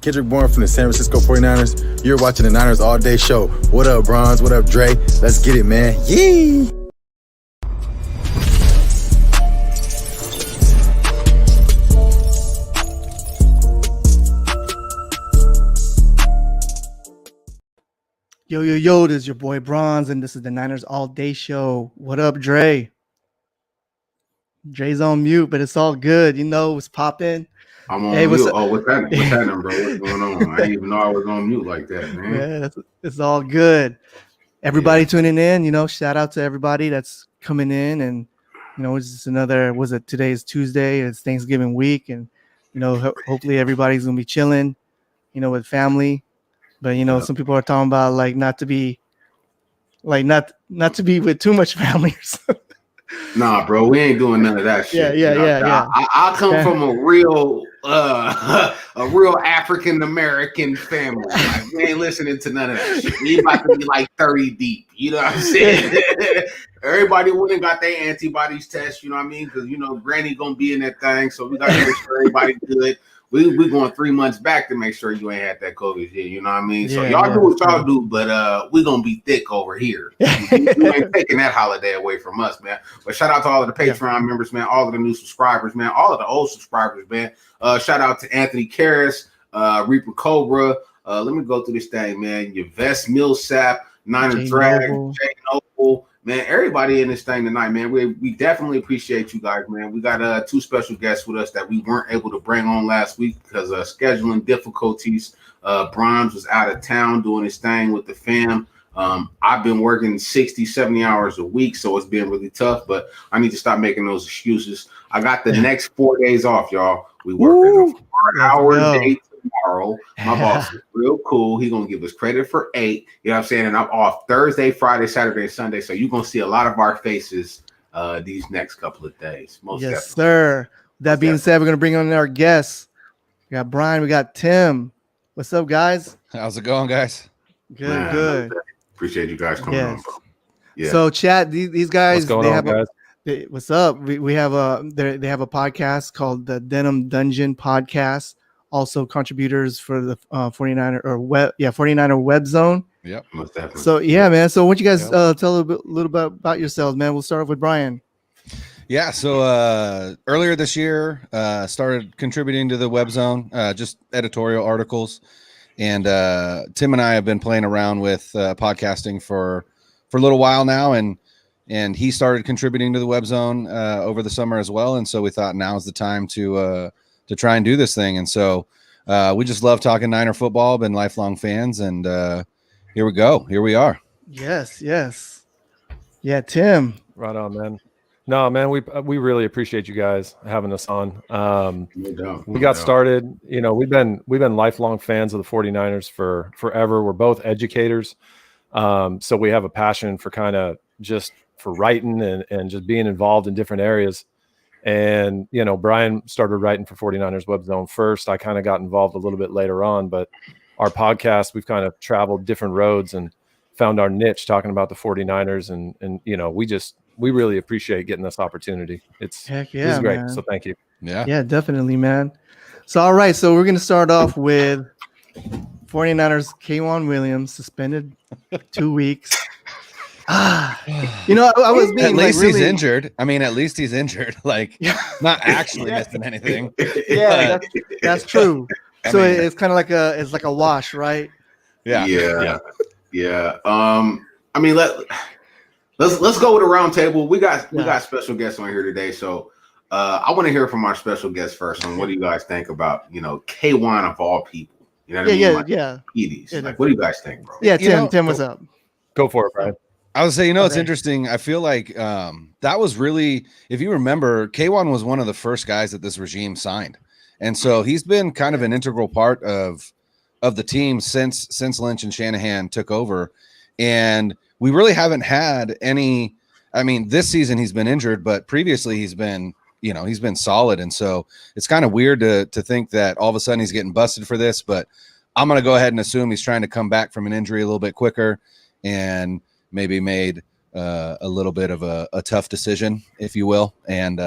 Kendrick Bourne from the San Francisco 49ers. You're watching the Niners All Day Show. What up, Bronze? What up, Dre? Let's get it, man. Yee! Yo, this is your boy Bronze, and this is the Niners All Day Show. What up, Dre? Dre's on mute, but it's all good. You know, it's popping. I'm on mute. What's happening, bro? What's going on? I didn't even know I was on mute like that, man. Yeah, it's all good. Everybody tuning in, you know, shout out to everybody that's coming in. And, you know, it's just another, today is Tuesday. It's Thanksgiving week. And, you know, hopefully everybody's going to be chilling, you know, with family. But, you know, some people are talking about like not to be with too much family or something. Nah, bro, we ain't doing none of that shit. Yeah. I come from a real African American family. Like, we ain't listening to none of that shit. We about to be like 30 deep. You know what I'm saying? Everybody went and got their antibodies test. You know what I mean? Because you know, Granny gonna be in that thing, so we got to make sure everybody good. We going 3 months back to make sure you ain't had that COVID shit. You know what I mean? So y'all do what y'all do, but we gonna be thick over here. You ain't taking that holiday away from us, man. But shout out to all of the Patreon members, man. All of the new subscribers, man. All of the old subscribers, man. Shout out to Anthony Karras, Reaper Cobra. Let me go through this thing, man. Yvette Millsap, Niner Drag, Jay Noble. Man, everybody in this thing tonight, man. We definitely appreciate you guys, man. We got 2 special guests with us that we weren't able to bring on last week because of scheduling difficulties. Bronze was out of town doing his thing with the fam. I've been working 60, 70 hours a week, so it's been really tough, but I need to stop making those excuses. I got the next 4 days off, y'all. We working a 4-hour day tomorrow. My boss is real cool. He's going to give us credit for 8. You know what I'm saying? And I'm off Thursday, Friday, Saturday, and Sunday. So you're going to see a lot of our faces these next couple of days. Most yes, definitely. Sir. That being said, we're going to bring on our guests. We got Brian. We got Tim. What's up, guys? How's it going, guys? Good. Appreciate you guys coming on, bro. Yeah. So, chat, these guys, guys? What's up? We have they have a podcast called the Denim Dungeon Podcast. Also contributors for the 49er Web Zone. Yep. Most definitely. So yeah, man. So why don't you guys tell a little bit about yourselves, man? We'll start off with Brian. Yeah. So earlier this year, started contributing to the Web Zone, just editorial articles, and Tim and I have been playing around with podcasting for a little while now, and he started contributing to the Web Zone over the summer as well, and so we thought now's the time to try and do this thing. And so we just love talking Niner football, been lifelong fans, and here we go. Here we are. Yes. Yeah, Tim. Right on, man. No, man, we really appreciate you guys having us on. We got started, you know, we've been lifelong fans of the 49ers for forever. We're both educators. So we have a passion for kind of just for writing and just being involved in different areas. And, you know, Brian started writing for 49ers Web Zone first. I kind of got involved a little bit later on, but our podcast, we've kind of traveled different roads and found our niche talking about the 49ers. And you know, we really appreciate getting this opportunity. It's great. Man. So thank you. Yeah, definitely, man. So, all right. So we're going to start off with 49ers Kaywon Williams suspended 2 weeks. You know, I was being at least really... he's injured. I mean, at least he's injured. Like, not actually missing anything. Yeah, that's true. So I mean, it's kind of like a wash, right? Yeah. I mean, let's go with a round table. We got special guests on here today, so I want to hear from our special guests first on what do you guys think about, you know, Kaywon of all people. You know what I mean? Yeah. Like, what do you guys think, bro? Yeah, Tim, what's up? Go for it, Brian. I would say, you know, it's interesting. I feel like that was really, if you remember, Kaywon was one of the first guys that this regime signed. And so he's been kind of an integral part of the team since Lynch and Shanahan took over. And we really haven't had any, I mean, this season he's been injured, but previously he's been solid. And so it's kind of weird to think that all of a sudden he's getting busted for this, but I'm going to go ahead and assume he's trying to come back from an injury a little bit quicker and maybe made a little bit of a tough decision, if you will. And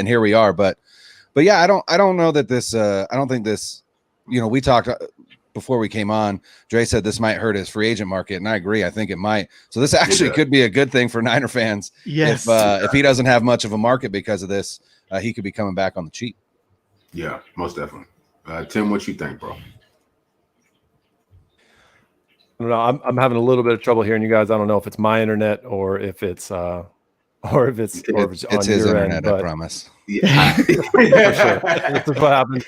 here we are. But yeah, I don't know that this, I don't think this we talked before we came on. Dre said this might hurt his free agent market, and I agree. I think it might. So this actually could be a good thing for Niner fans. Yes. If he doesn't have much of a market because of this, he could be coming back on the cheap. Yeah, most definitely. Tim, what you think, bro? I don't know. I'm having a little bit of trouble hearing you guys. I don't know if it's my internet or if it's on his your internet. end, but I promise. Yeah, for sure. This is what happened.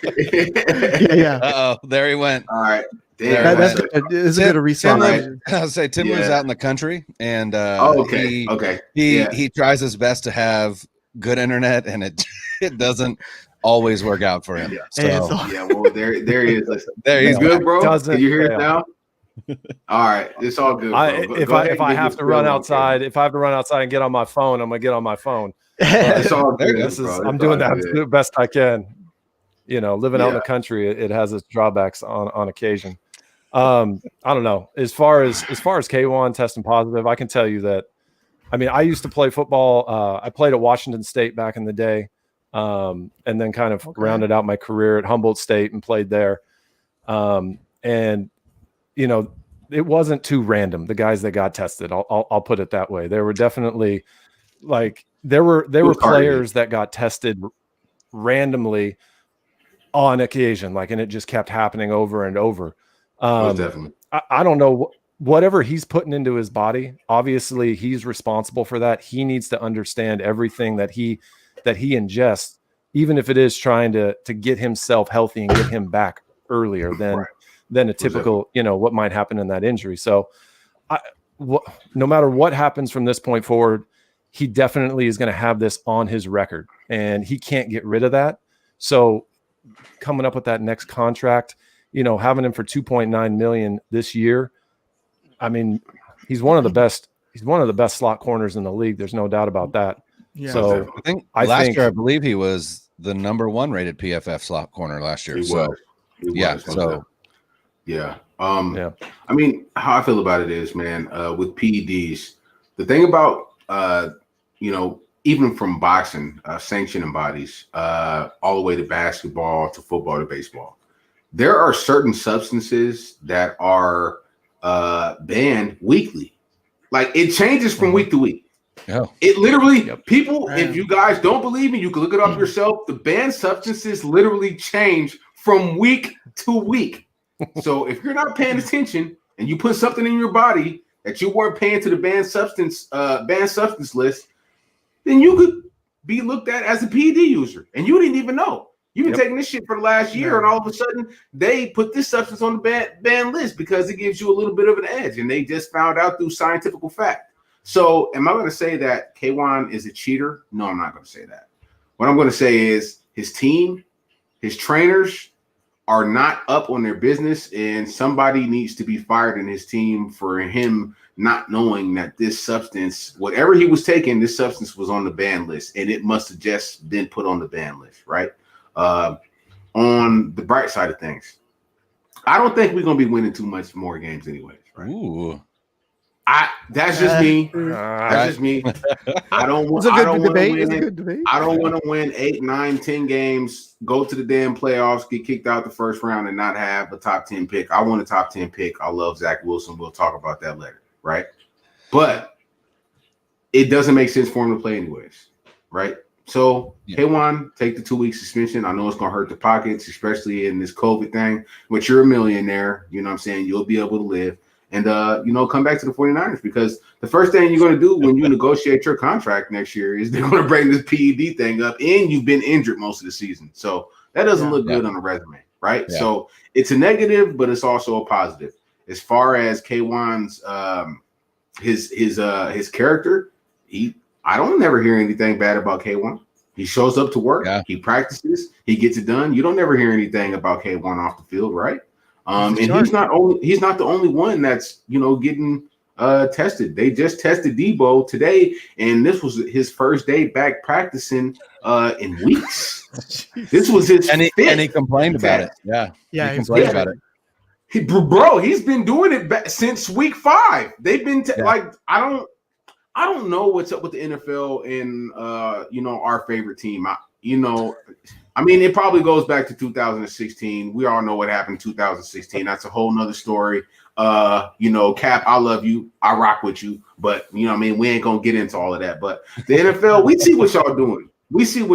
Yeah. Uh-oh, there he went. all right. That, that's good. It's a good reset. I'll say Tim lives out in the country, and okay. He tries his best to have good internet, and it doesn't always work out for him. Yeah. So Well, there he is. Listen. there He's you go. good, bro. Doesn't Can you hear fail. it now? All right, it's all good. Bro. If I have to run outside and get on my phone, I'm gonna get on my phone. It's all good. I'm doing the absolute best I can. Living out in the country, it has its drawbacks on occasion. I don't know. As far as Kaywon testing positive, I can tell you that. I mean, I used to play football. I played at Washington State back in the day, and then kind of rounded out my career at Humboldt State and played there. And it wasn't too random. The guys that got tested, I'll put it that way. There were definitely there were players that got tested randomly on occasion, and it just kept happening over and over. Definitely. I don't know whatever he's putting into his body. Obviously, he's responsible for that. He needs to understand everything that he ingests, even if it is trying to get himself healthy and get him back earlier than a typical, what might happen in that injury. So no matter what happens from this point forward, he definitely is going to have this on his record, and he can't get rid of that. So coming up with that next contract, having him for $2.9 million this year, I mean, he's one of the best slot corners in the league. There's no doubt about that. Yeah. So I think last year, I believe he was the number 1 rated PFF slot corner last year. He was. Yeah. I mean, how I feel about it is, man, with PEDs, the thing about, even from boxing, sanctioning bodies, all the way to basketball, to football, to baseball, there are certain substances that are banned weekly. It changes from week to week. Yeah. It literally, people, if you guys don't believe me, you can look it up yourself. The banned substances literally change from week to week. So if you're not paying attention and you put something in your body that you weren't paying to the banned substance list, then you could be looked at as a PED user, and you didn't even know. You've been taking this shit for the last year, and all of a sudden they put this substance on the ban list because it gives you a little bit of an edge, and they just found out through scientific fact. So am I going to say that Kaywon is a cheater? No, I'm not going to say that. What I'm going to say is his team, his trainers are not up on their business, and somebody needs to be fired in his team for him not knowing that this substance, whatever he was taking, this substance was on the ban list, and it must have just been put on the ban list, right? On the bright side of things, I don't think we're going to be winning too much more games anyways, right? Ooh. That's just me. That's just me. I don't want to win 8, 9, 10 games, go to the damn playoffs, get kicked out the first round, and not have a top 10 pick. I want a top 10 pick. I love Zach Wilson. We'll talk about that later, right? But it doesn't make sense for him to play anyways, right? So, Kaywon, take the 2-week suspension. I know it's going to hurt the pockets, especially in this COVID thing, but you're a millionaire. You know what I'm saying? You'll be able to live. And, come back to the 49ers, because the first thing you're going to do when you negotiate your contract next year is they're going to bring this PED thing up, and you've been injured most of the season. So that doesn't look good on a resume, right? Yeah. So it's a negative, but it's also a positive. As far as Kaywon's his character, I don't never hear anything bad about Kaywon. He shows up to work, he practices, he gets it done. You don't never hear anything about Kaywon off the field, right? And he's not the only one that's getting tested. They just tested Deebo today, and this was his first day back practicing in weeks. This was his and he complained about it. Yeah, he complained about it. He's been doing it since week 5. They've been I don't know what's up with the NFL and our favorite team. I mean, it probably goes back to 2016. We all know what happened in 2016. That's a whole nother story. Cap, I love you. I rock with you. But, you know what I mean? We ain't going to get into all of that. But the NFL, we see what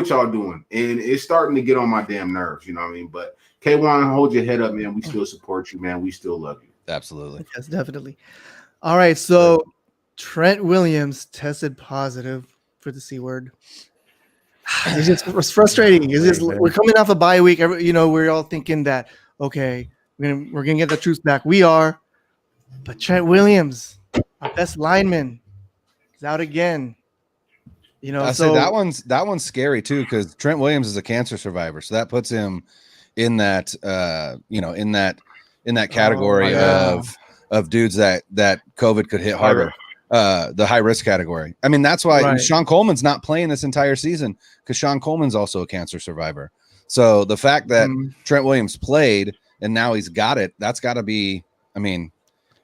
y'all doing. And it's starting to get on my damn nerves. You know what I mean? But, Kaywon, hold your head up, man. We still support you, man. We still love you. Absolutely. Yes, definitely. All right. So, Trent Williams tested positive for the C word. It's frustrating. We're coming off a bye week. We're all thinking that, okay, we're gonna get the truth back. We are, but Trent Williams, our best lineman, is out again. So that one's scary too, because Trent Williams is a cancer survivor, so that puts him in that in that category of dudes that COVID could hit harder. The high risk category. I mean, that's why Sean Coleman's not playing this entire season, because Sean Coleman's also a cancer survivor. So the fact that Trent Williams played and now he's got it, that's got to be, I mean,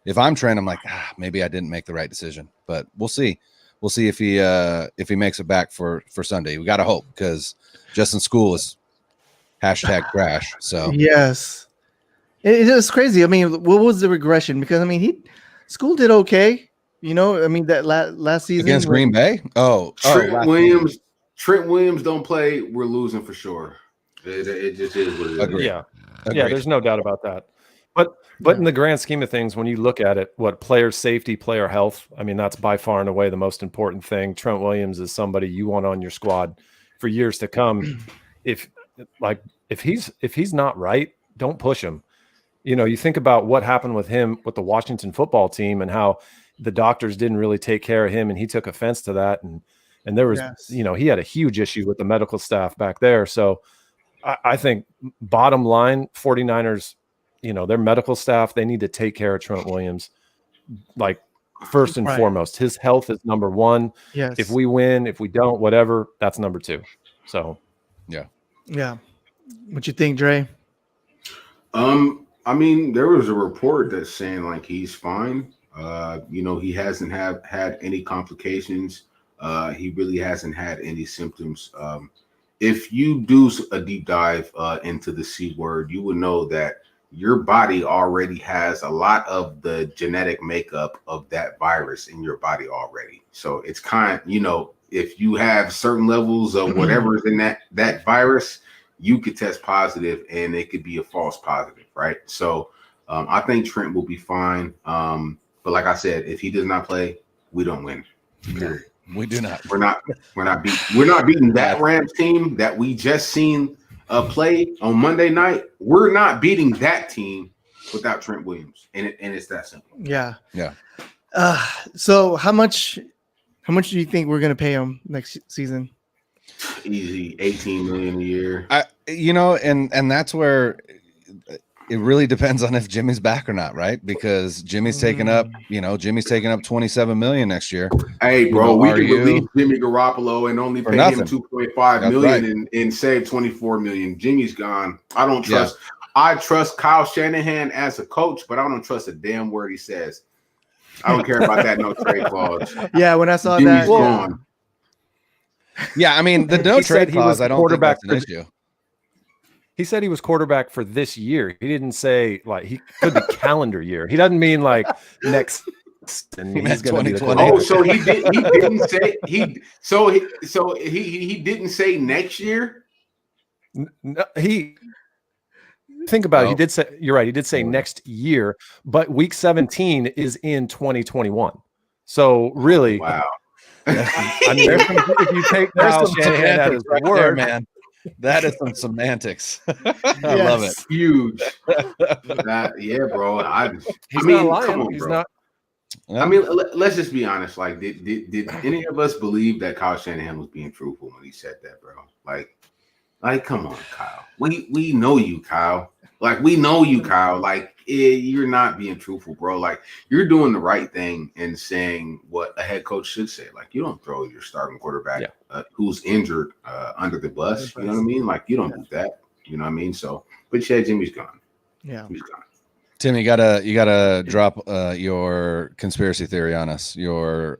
if I'm Trent, I'm like, maybe I didn't make the right decision, but we'll see. We'll see if he makes it back for Sunday. We got to hope, because Justin School is #crash. So yes, it is crazy. I mean, what was the regression? Because I mean, School did okay. That last season against Green Bay. Trent Williams don't play. We're losing for sure. It just is what it is. Agreed. Yeah, Agreed. Yeah. There's no doubt about that. But in the grand scheme of things, when you look at it, what player safety, player health, I mean, that's by far and away the most important thing. Trent Williams is somebody you want on your squad for years to come. If he's not right, don't push him. You think about what happened with him with the Washington football team and how the doctors didn't really take care of him, and he took offense to that. And there was, he had a huge issue with the medical staff back there. So I think bottom line, 49ers, their medical staff, they need to take care of Trent Williams. Like first and foremost, his health is number one. Yes. If we win, if we don't, whatever, that's number two. So, yeah. What you think, Dre? I mean, there was a report that's saying like he's fine. He hasn't had any complications. He really hasn't had any symptoms. If you do a deep dive into the C word, you will know that your body already has a lot of the genetic makeup of that virus in your body already. So it's if you have certain levels of whatever is in that virus, you could test positive and it could be a false positive, right? So I think Trent will be fine. But like I said, if he does not play, we don't win. No, we do not. We're not beating that Rams team that we just seen play on Monday night. We're not beating that team without Trent Williams, and it's that simple. Yeah. So how much do you think we're gonna pay him next season? Easy, $18 million a year. And that's where it really depends on if Jimmy's back or not, right? Because Jimmy's taking up $27 million next year. Hey, bro, we can release Jimmy Garoppolo and only pay him $2.5 million and save $24 million. Jimmy's gone. I don't trust. Yeah. I trust Kyle Shanahan as a coach, but I don't trust a damn word he says. I don't care about that no trade clause. Yeah, when I saw Jimmy's that, gone. Yeah, I mean the no trade clause. I don't think that's an issue. He said he was quarterback for this year. He didn't say like he could be calendar year. He doesn't mean like next. And he's going to be the quarterback. Oh, so he didn't say he didn't say next year. No, think about it. He did say, you're right. He did say next year, but week 17 is in 2021. So really, wow. I mean, if you take Kyle Shanahan at his word, there, man. That is some semantics. I love it. Huge. Yeah, bro. He's not lying. Come on, he's bro. not. I mean, let's just be honest. Like, did any of us believe that Kyle Shanahan was being truthful when he said that, bro? Like, come on, Kyle. We know you, Kyle. Like, we know you, Kyle. Like, you're not being truthful, bro. Like, you're doing the right thing and saying what a head coach should say. Like, you don't throw your starting quarterback who's injured under the bus. You know what I mean? Like, you don't do that. You know what I mean? So, but yeah, Jimmy's gone. Yeah, he's gone. Tim, you gotta drop your conspiracy theory on us. Your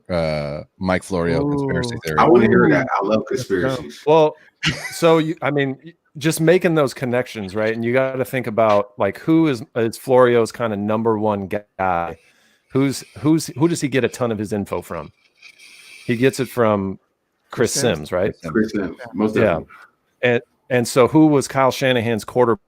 Mike Florio conspiracy theory. I want to hear that. I love conspiracies. Well, so just making those connections, right? And you got to think about like who is Florio's kind of number one guy. Who does he get a ton of his info from? He gets it from Chris Sims, right? Chris Sims, most definitely. And so who was Kyle Shanahan's quarterback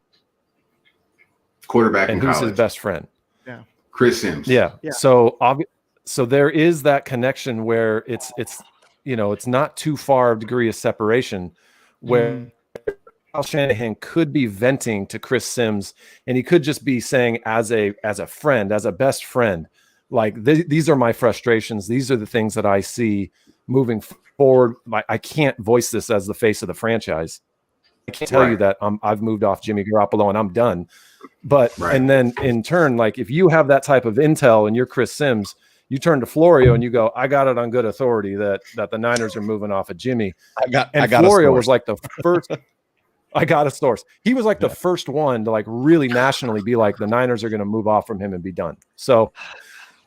in who's college? His best friend? Yeah, Chris Sims. Yeah. So there is that connection where it's it's not too far of degree of separation where Kyle Shanahan could be venting to Chris Sims, and he could just be saying as a friend, as a best friend, like these are my frustrations. These are the things that I see moving forward. I can't voice this as the face of the franchise. I can't tell you that I've moved off Jimmy Garoppolo and I'm done. But and then in turn, like if you have that type of intel and you're Chris Sims, you turn to Florio and you go, I got it on good authority that the Niners are moving off of Jimmy. Florio was like the first. I got a source. He was like the first one to like really nationally be like the Niners are going to move off from him and be done. So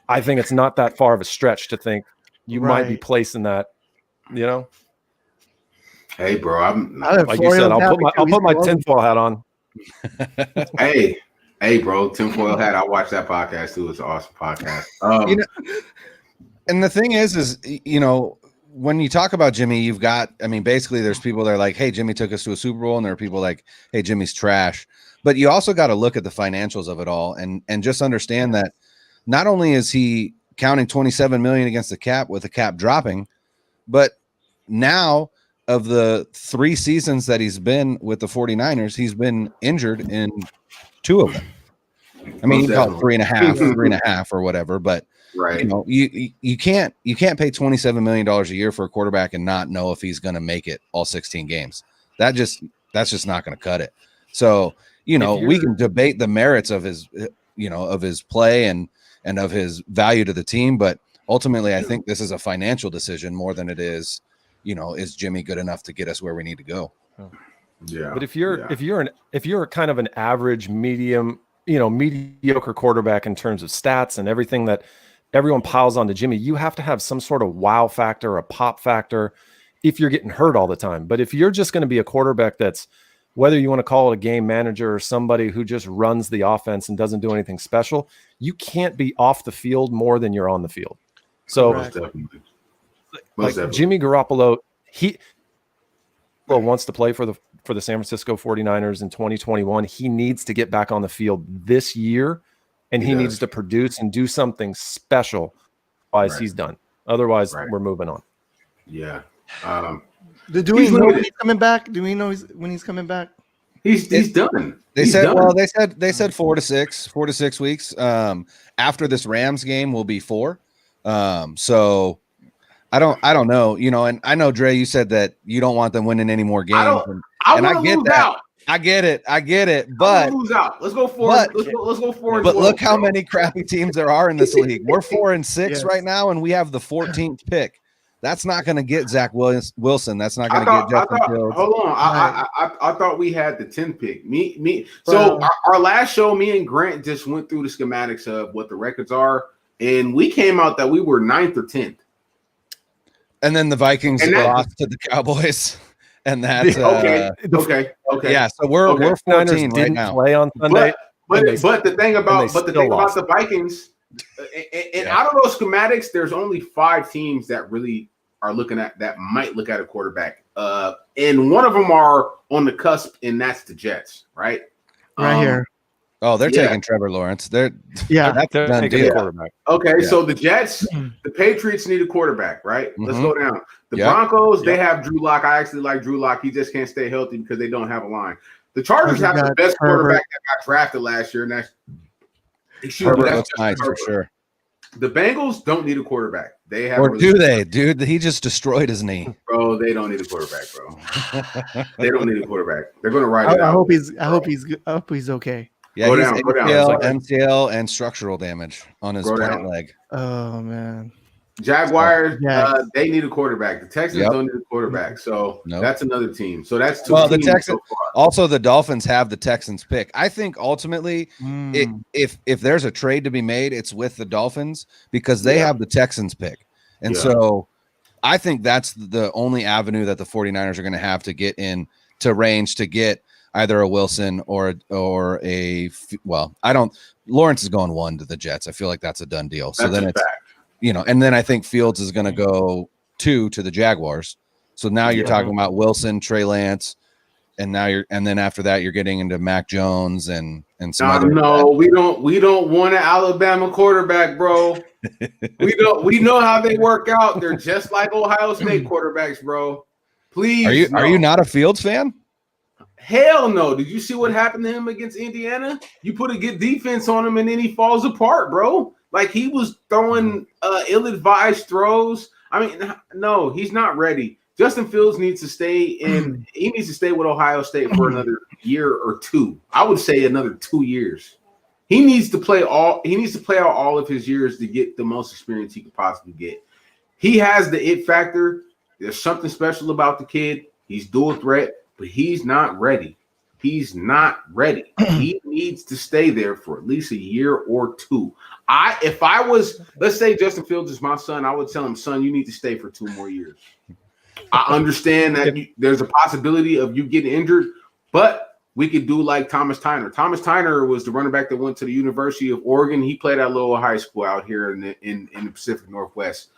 I think it's not that far of a stretch to think you might be placing that, Hey, bro, like you said, I'll put my tinfoil hat on. Hey, bro, tinfoil hat. I watched that podcast too. It's an awesome podcast. And the thing is, when you talk about Jimmy, you've got, basically there's people that are like, hey, Jimmy took us to a Super Bowl, and there are people like, hey, Jimmy's trash. But you also got to look at the financials of it all and just understand that not only is he counting $27 million against the cap with the cap dropping, but now of the 3 seasons that he's been with the 49ers, he's been injured in 2 of them. You call it 3.5 or whatever, but you can't pay $27 million a year for a quarterback and not know if he's going to make it all 16 games. That's just not going to cut it. So, we can debate the merits of his, of his play and of his value to the team, but ultimately I think this is a financial decision more than it is, is Jimmy good enough to get us where we need to go? Yeah. But if you're kind of an average, medium, mediocre quarterback in terms of stats and everything that everyone piles onto Jimmy, you have to have some sort of wow factor, a pop factor if you're getting hurt all the time. But if you're just going to be a quarterback that's, whether you want to call it a game manager or somebody who just runs the offense and doesn't do anything special, you can't be off the field more than you're on the field. So Jimmy Garoppolo, he wants to play for the San Francisco 49ers in 2021. He needs to get back on the field this year, and he needs to produce and do something special. Otherwise, he's done. Otherwise, we're moving on. Yeah. Do we know when he's coming back? Do we know when he's coming back? He's done. They said 4 to 6 weeks. After this Rams game will be 4. So I don't know, and I know, Dre, you said that you don't want them winning any more games. I get that. Out. I get it. But lose out. Let's go forward. Let's go forward. But look how many crappy teams there are in this league. We're 4-6 right now, and we have the 14th pick. That's not going to get Zach Wilson. That's not going to get Justin Fields. Hold on. I thought we had the 10th pick. So our last show, me and Grant just went through the schematics of what the records are, and we came out that we were 9th or 10th. And then the Vikings lost to the Cowboys, and that's okay. Yeah, so we're 14 right now. Play on Sunday, but the thing about the Vikings, and out of those schematics, there's only 5 teams that really are might look at a quarterback, and one of them are on the cusp, and that's the Jets, right? Here. Oh, they're taking Trevor Lawrence. That's done deal. Quarterback. Okay, so the Jets, the Patriots need a quarterback, right? Let's go down. The Broncos, they have Drew Lock. I actually like Drew Lock. He just can't stay healthy because they don't have a line. The Chargers have the best quarterback that got drafted last year, and that's nice for sure. The Bengals don't need a quarterback. They have, or do they, dude? He just destroyed his knee, bro. They don't need a quarterback, bro. They don't need a quarterback. They're going to ride it out. I hope he's okay. Yeah, go he's down. MCL and structural damage on his plant leg. Oh man. Jaguars, they need a quarterback. The Texans don't need a quarterback, so that's another team. So that's 2 teams. The Texans, also the Dolphins have the Texans pick. I think ultimately, if there's a trade to be made, it's with the Dolphins because they have the Texans pick, and so I think that's the only avenue that the 49ers are going to have to get in to range to get either a Wilson or a Lawrence is going 1 to the Jets. I feel like that's a done deal. So then it's fact. And then I think Fields is going to go 2 to the Jaguars. So now you're talking about Wilson, Trey Lance, and then after that you're getting into Mac Jones and some other. No, we don't want an Alabama quarterback, bro. We know how they work out. They're just like Ohio State quarterbacks, bro. Please. Are you not a Fields fan? Hell no. Did you see what happened to him against Indiana? You put a good defense on him and then he falls apart, bro. Like he was throwing ill-advised throws. I mean, no, he's not ready. Justin Fields needs to stay in. He needs to stay with Ohio State for another year or 2. I would say another 2 years. He needs to play out all of his years to get the most experience he could possibly get. He has the it factor. There's something special about the kid. He's dual threat, but he's not ready. He's not ready. He needs to stay there for at least a year or 2. Let's say Justin Fields is my son, I would tell him, son, you need to stay for 2 more years. I understand that there's a possibility of you getting injured, but we could do like Thomas Tyner. Thomas Tyner was the running back that went to the University of Oregon. He played at a little high school out here in the Pacific Northwest,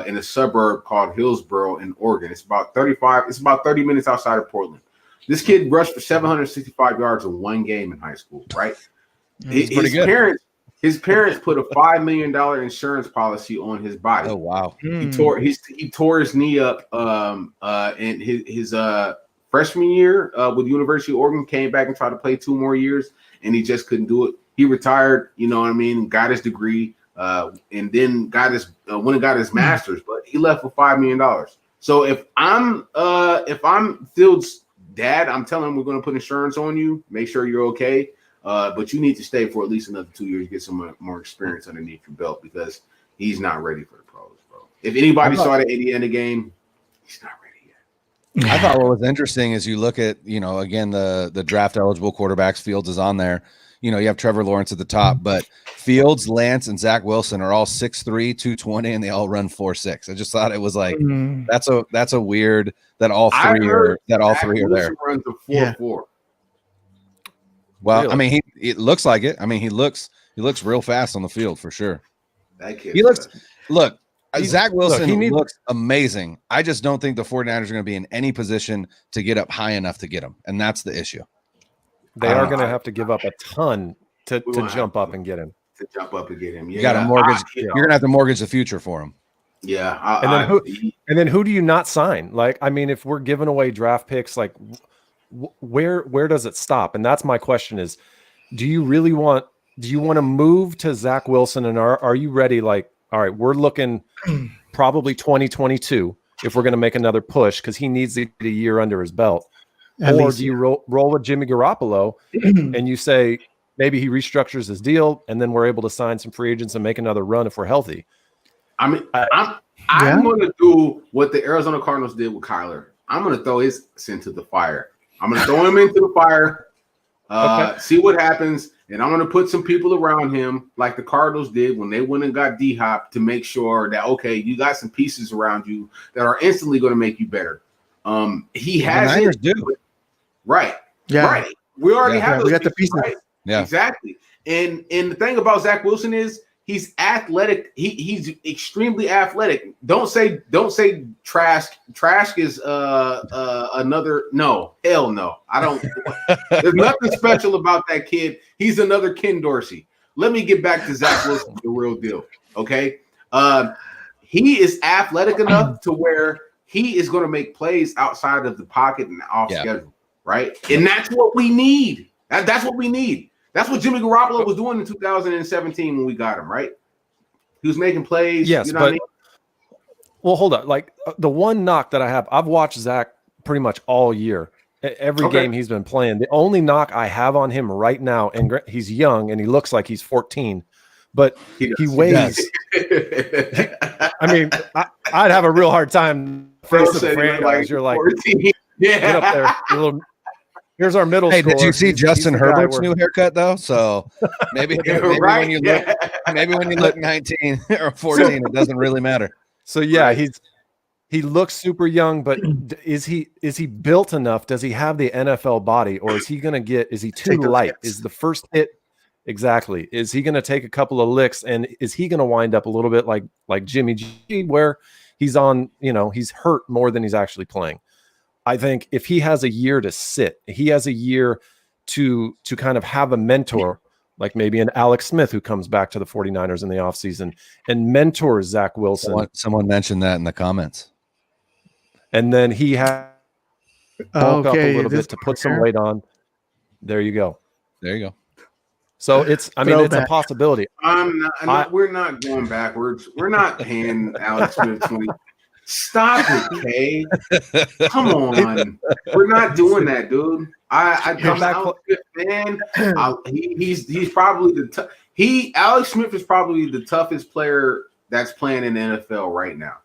in a suburb called Hillsboro in Oregon. It's about 30 minutes outside of Portland. This kid rushed for 765 yards in 1 game in high school, right? His parents put a $5 million insurance policy on his body. Oh wow! He tore his knee up in his freshman year with the University of Oregon. Came back and tried to play 2 more years, and he just couldn't do it. He retired, got his degree, and then went and got his master's. But he left for $5 million. So if I'm Fields' dad, I'm telling him we're going to put insurance on you. Make sure you're okay. But you need to stay for at least another 2 years, get some more experience underneath your belt because he's not ready for the pros, bro. If anybody saw the Indiana game, he's not ready yet. I thought what was interesting is you look at, again, the draft eligible quarterbacks. Fields is on there. You have Trevor Lawrence at the top, but Fields, Lance, and Zach Wilson are all 6'3", 220, and they all run 4.6. I just thought it was like that's a weird that all three are there. Runs a 4.4. Well, really? I mean, it looks like it. I mean, he looks real fast on the field for sure. That kid. Zach Wilson looks amazing. I just don't think the 49ers are going to be in any position to get up high enough to get him, and that's the issue. They are going to have to give up a ton to jump up and get him. To jump up and get him. Yeah. You got to mortgage. You're going to have to mortgage the future for him. Yeah. And then who do you not sign? Like, I mean, if we're giving away draft picks, like where does it stop? And that's my question is, do you want to move to Zach Wilson? And are you ready? Like, all right, we're looking probably 2022 if we're going to make another push because he needs to get a year under his belt. Or do you roll with Jimmy Garoppolo and you say maybe he restructures his deal and then we're able to sign some free agents and make another run if we're healthy? I mean, I'm going to do what the Arizona Cardinals did with Kyler. I'm going to throw his into the fire. I'm going to throw him into the fire, see what happens, and I'm going to put some people around him like the Cardinals did when they went and got D-Hop to make sure that, okay, you got some pieces around you that are instantly going to make you better. He has it. Do. Right. Yeah. Right. We already have those. We got the pieces. Right? Yeah. Exactly. And the thing about Zach Wilson is he's athletic. He's extremely athletic. Don't say Trask. Trask is another. No, hell no. I don't. There's nothing special about that kid. He's another Ken Dorsey. Let me get back to Zach Wilson, the real deal. Okay. He is athletic enough to where he is going to make plays outside of the pocket and off schedule. Right. And that's what we need. That's what we need. That's what Jimmy Garoppolo was doing in 2017 when we got him, right? He was making plays. Yes, you know what I mean? Well, hold on. Like the one knock that I have, I've watched Zach pretty much all year. Every game he's been playing. The only knock I have on him right now, and he's young and he looks like he's 14, but he weighs. I mean, I'd have a real hard time facing the franchise. You're like, 14. Get up there. Here's our middle. Hey, did you see Justin Herbert's new haircut though? So maybe when you look 19 or 14, it doesn't really matter. So yeah, he's He looks super young, but is he built enough? Does he have the NFL body, or is he going to is he too light? Is the first hit exactly? Is he going to take a couple of licks, and is he going to wind up a little bit like Jimmy G, where he's on, he's hurt more than he's actually playing? I think if he has a year to sit, he has a year to kind of have a mentor, like maybe an Alex Smith who comes back to the 49ers in the offseason and mentors Zach Wilson. Someone mentioned that in the comments. And then he had bulk up a little bit to put some weight on. There you go. So it's a possibility. We're not going backwards. We're not paying Alex Smith 20. Stop it, Kay. Come on. We're not doing that, dude. I'm an Alex Smith fan. He's probably Alex Smith is probably the toughest player that's playing in the NFL right now.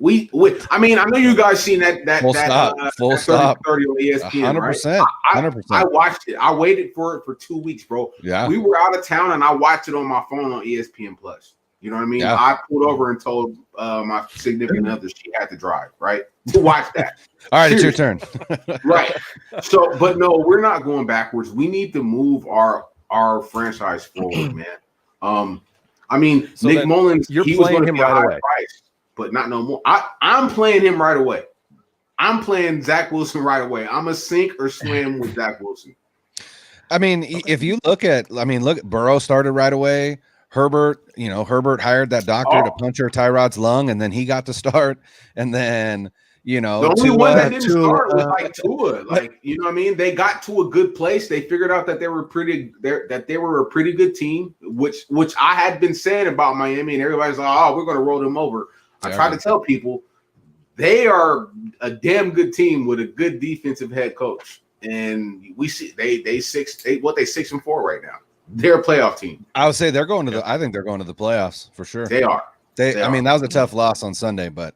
I know you guys seen that full stop 30 on ESPN, 100%. 100%. I watched it. I waited for it for 2 weeks, bro. Yeah. We were out of town and I watched it on my phone on ESPN Plus. You know what I mean? Yeah. I pulled over and told my significant other she had to drive, right? To watch that. All right, Seriously. It's your turn. Right. So, but no, we're not going backwards. We need to move our franchise forward, man. So Nick Mullins, you're he was playing going to him be right a away. high price, but not no more. I'm playing him right away. I'm playing Zach Wilson right away. I'm a sink or swim with Zach Wilson. I mean, if you look at Burrow started right away. Herbert hired that doctor to puncture Tyrod's lung, and then he got to start. And then, the only one that didn't start was like Tua. Like, you know what I mean? They got to a good place. They figured out that they were a pretty good team, which I had been saying about Miami, and everybody's like, oh, we're going to roll them over. I try to tell people they are a damn good team with a good defensive head coach. And we see they 6-4 right now. They're a playoff team. I would say they're going to I think they're going to the playoffs for sure. They are. I mean, that was a tough loss on Sunday, but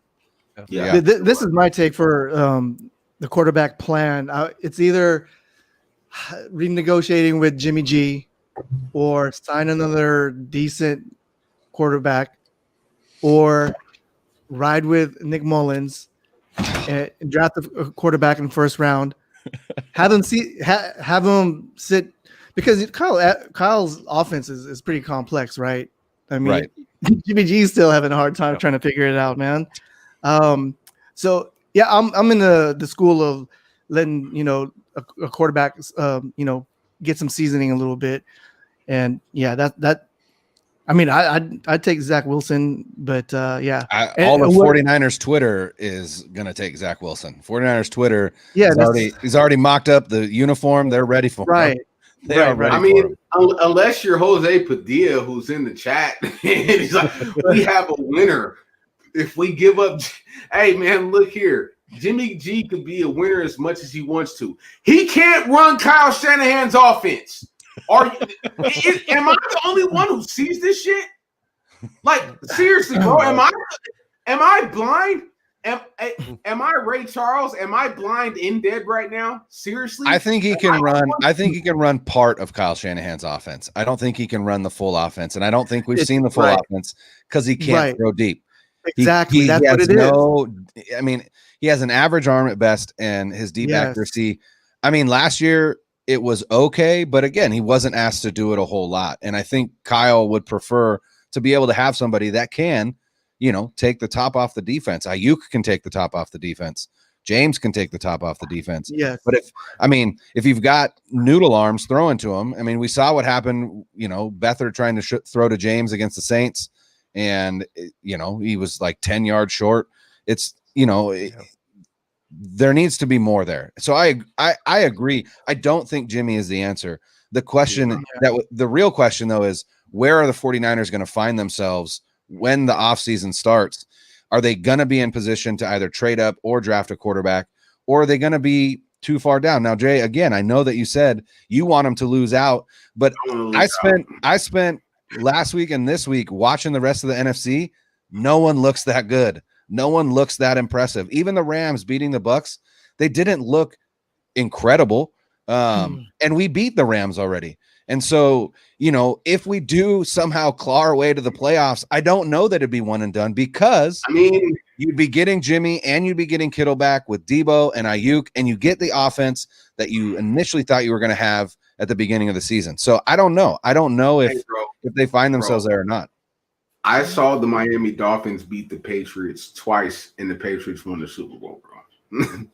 yeah. This is my take for the quarterback plan. It's either renegotiating with Jimmy G or sign another decent quarterback or ride with Nick Mullins and draft a quarterback in the first round. Have him sit. Because Kyle's offense is pretty complex, right? I mean, right. Jimmy G's still having a hard time trying to figure it out, man. So yeah, I'm in the school of letting a quarterback get some seasoning a little bit, and yeah, that. I mean, I'd take Zach Wilson, but yeah. All the 49ers Twitter is gonna take Zach Wilson. 49ers Twitter, yeah, he's already mocked up the uniform. They're ready for him. Right. Right. I mean, unless you're Jose Padilla, who's in the chat, and he's like, we have a winner. If we give up, hey man, look here. Jimmy G could be a winner as much as he wants to. He can't run Kyle Shanahan's offense. Am I the only one who sees this shit? Like, seriously, bro, am I blind? Am I Ray Charles? Am I blind and dead right now? Seriously? I think he can run. I think he can run part of Kyle Shanahan's offense. I don't think he can run the full offense, and I don't think we've seen the full offense because he can't throw deep. Exactly. That's what it is. I mean, he has an average arm at best, and his deep accuracy. I mean, last year it was okay, but again, he wasn't asked to do it a whole lot. And I think Kyle would prefer to be able to have somebody that can, take the top off the defense. Ayuk can take the top off the defense. James can take the top off the defense. Yes. But if you've got noodle arms throwing to him, I mean, we saw what happened, Beathard trying to throw to James against the Saints, and, he was like 10 yards short. It's, there needs to be more there. So I agree. I don't think Jimmy is the answer. The question the real question though is, where are the 49ers going to find themselves when the offseason starts? Are they going to be in position to either trade up or draft a quarterback, or are they going to be too far down? Now, Jay, again, I know that you said you want them to lose out, but I spent last week and this week watching the rest of the NFC. No one looks that good. No one looks that impressive. Even the Rams beating the Bucks, they didn't look incredible. And we beat the Rams already. And so, if we do somehow claw our way to the playoffs, I don't know that it'd be one and done because you'd be getting Jimmy and you'd be getting Kittle back with Deebo and Ayuk, and you get the offense that you initially thought you were going to have at the beginning of the season. So I don't know. I don't know if they find themselves there or not. I saw the Miami Dolphins beat the Patriots twice, and the Patriots won the Super Bowl, bro.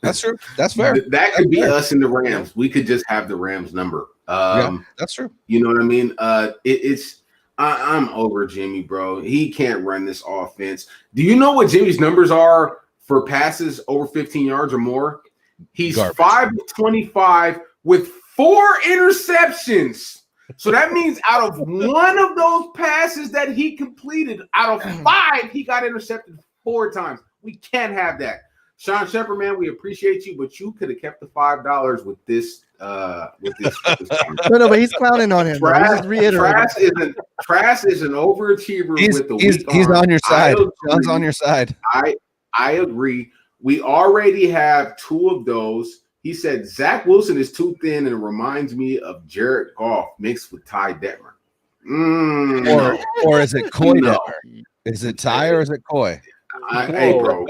That's true. That's fair. That could be us and the Rams. We could just have the Rams number. That's true. You know what I mean? I'm over Jimmy, bro. He can't run this offense. Do you know what Jimmy's numbers are for passes over 15 yards or more? He's 5-25 with 4 interceptions. So that means out of one of those passes that he completed, out of 5, he got intercepted 4 times. We can't have that. Sean Shepard, man, we appreciate you, but you could have kept the $5 with this. No, but he's clowning on him. Trash is an overachiever with the weak He's arm. on your side. Sean's on your side. I agree. We already have 2 of those. He said Zach Wilson is too thin and reminds me of Jared Goff mixed with Ty Detmer. Or is it Coy Detmer? Is it Ty or is it Coy? Hey, bro,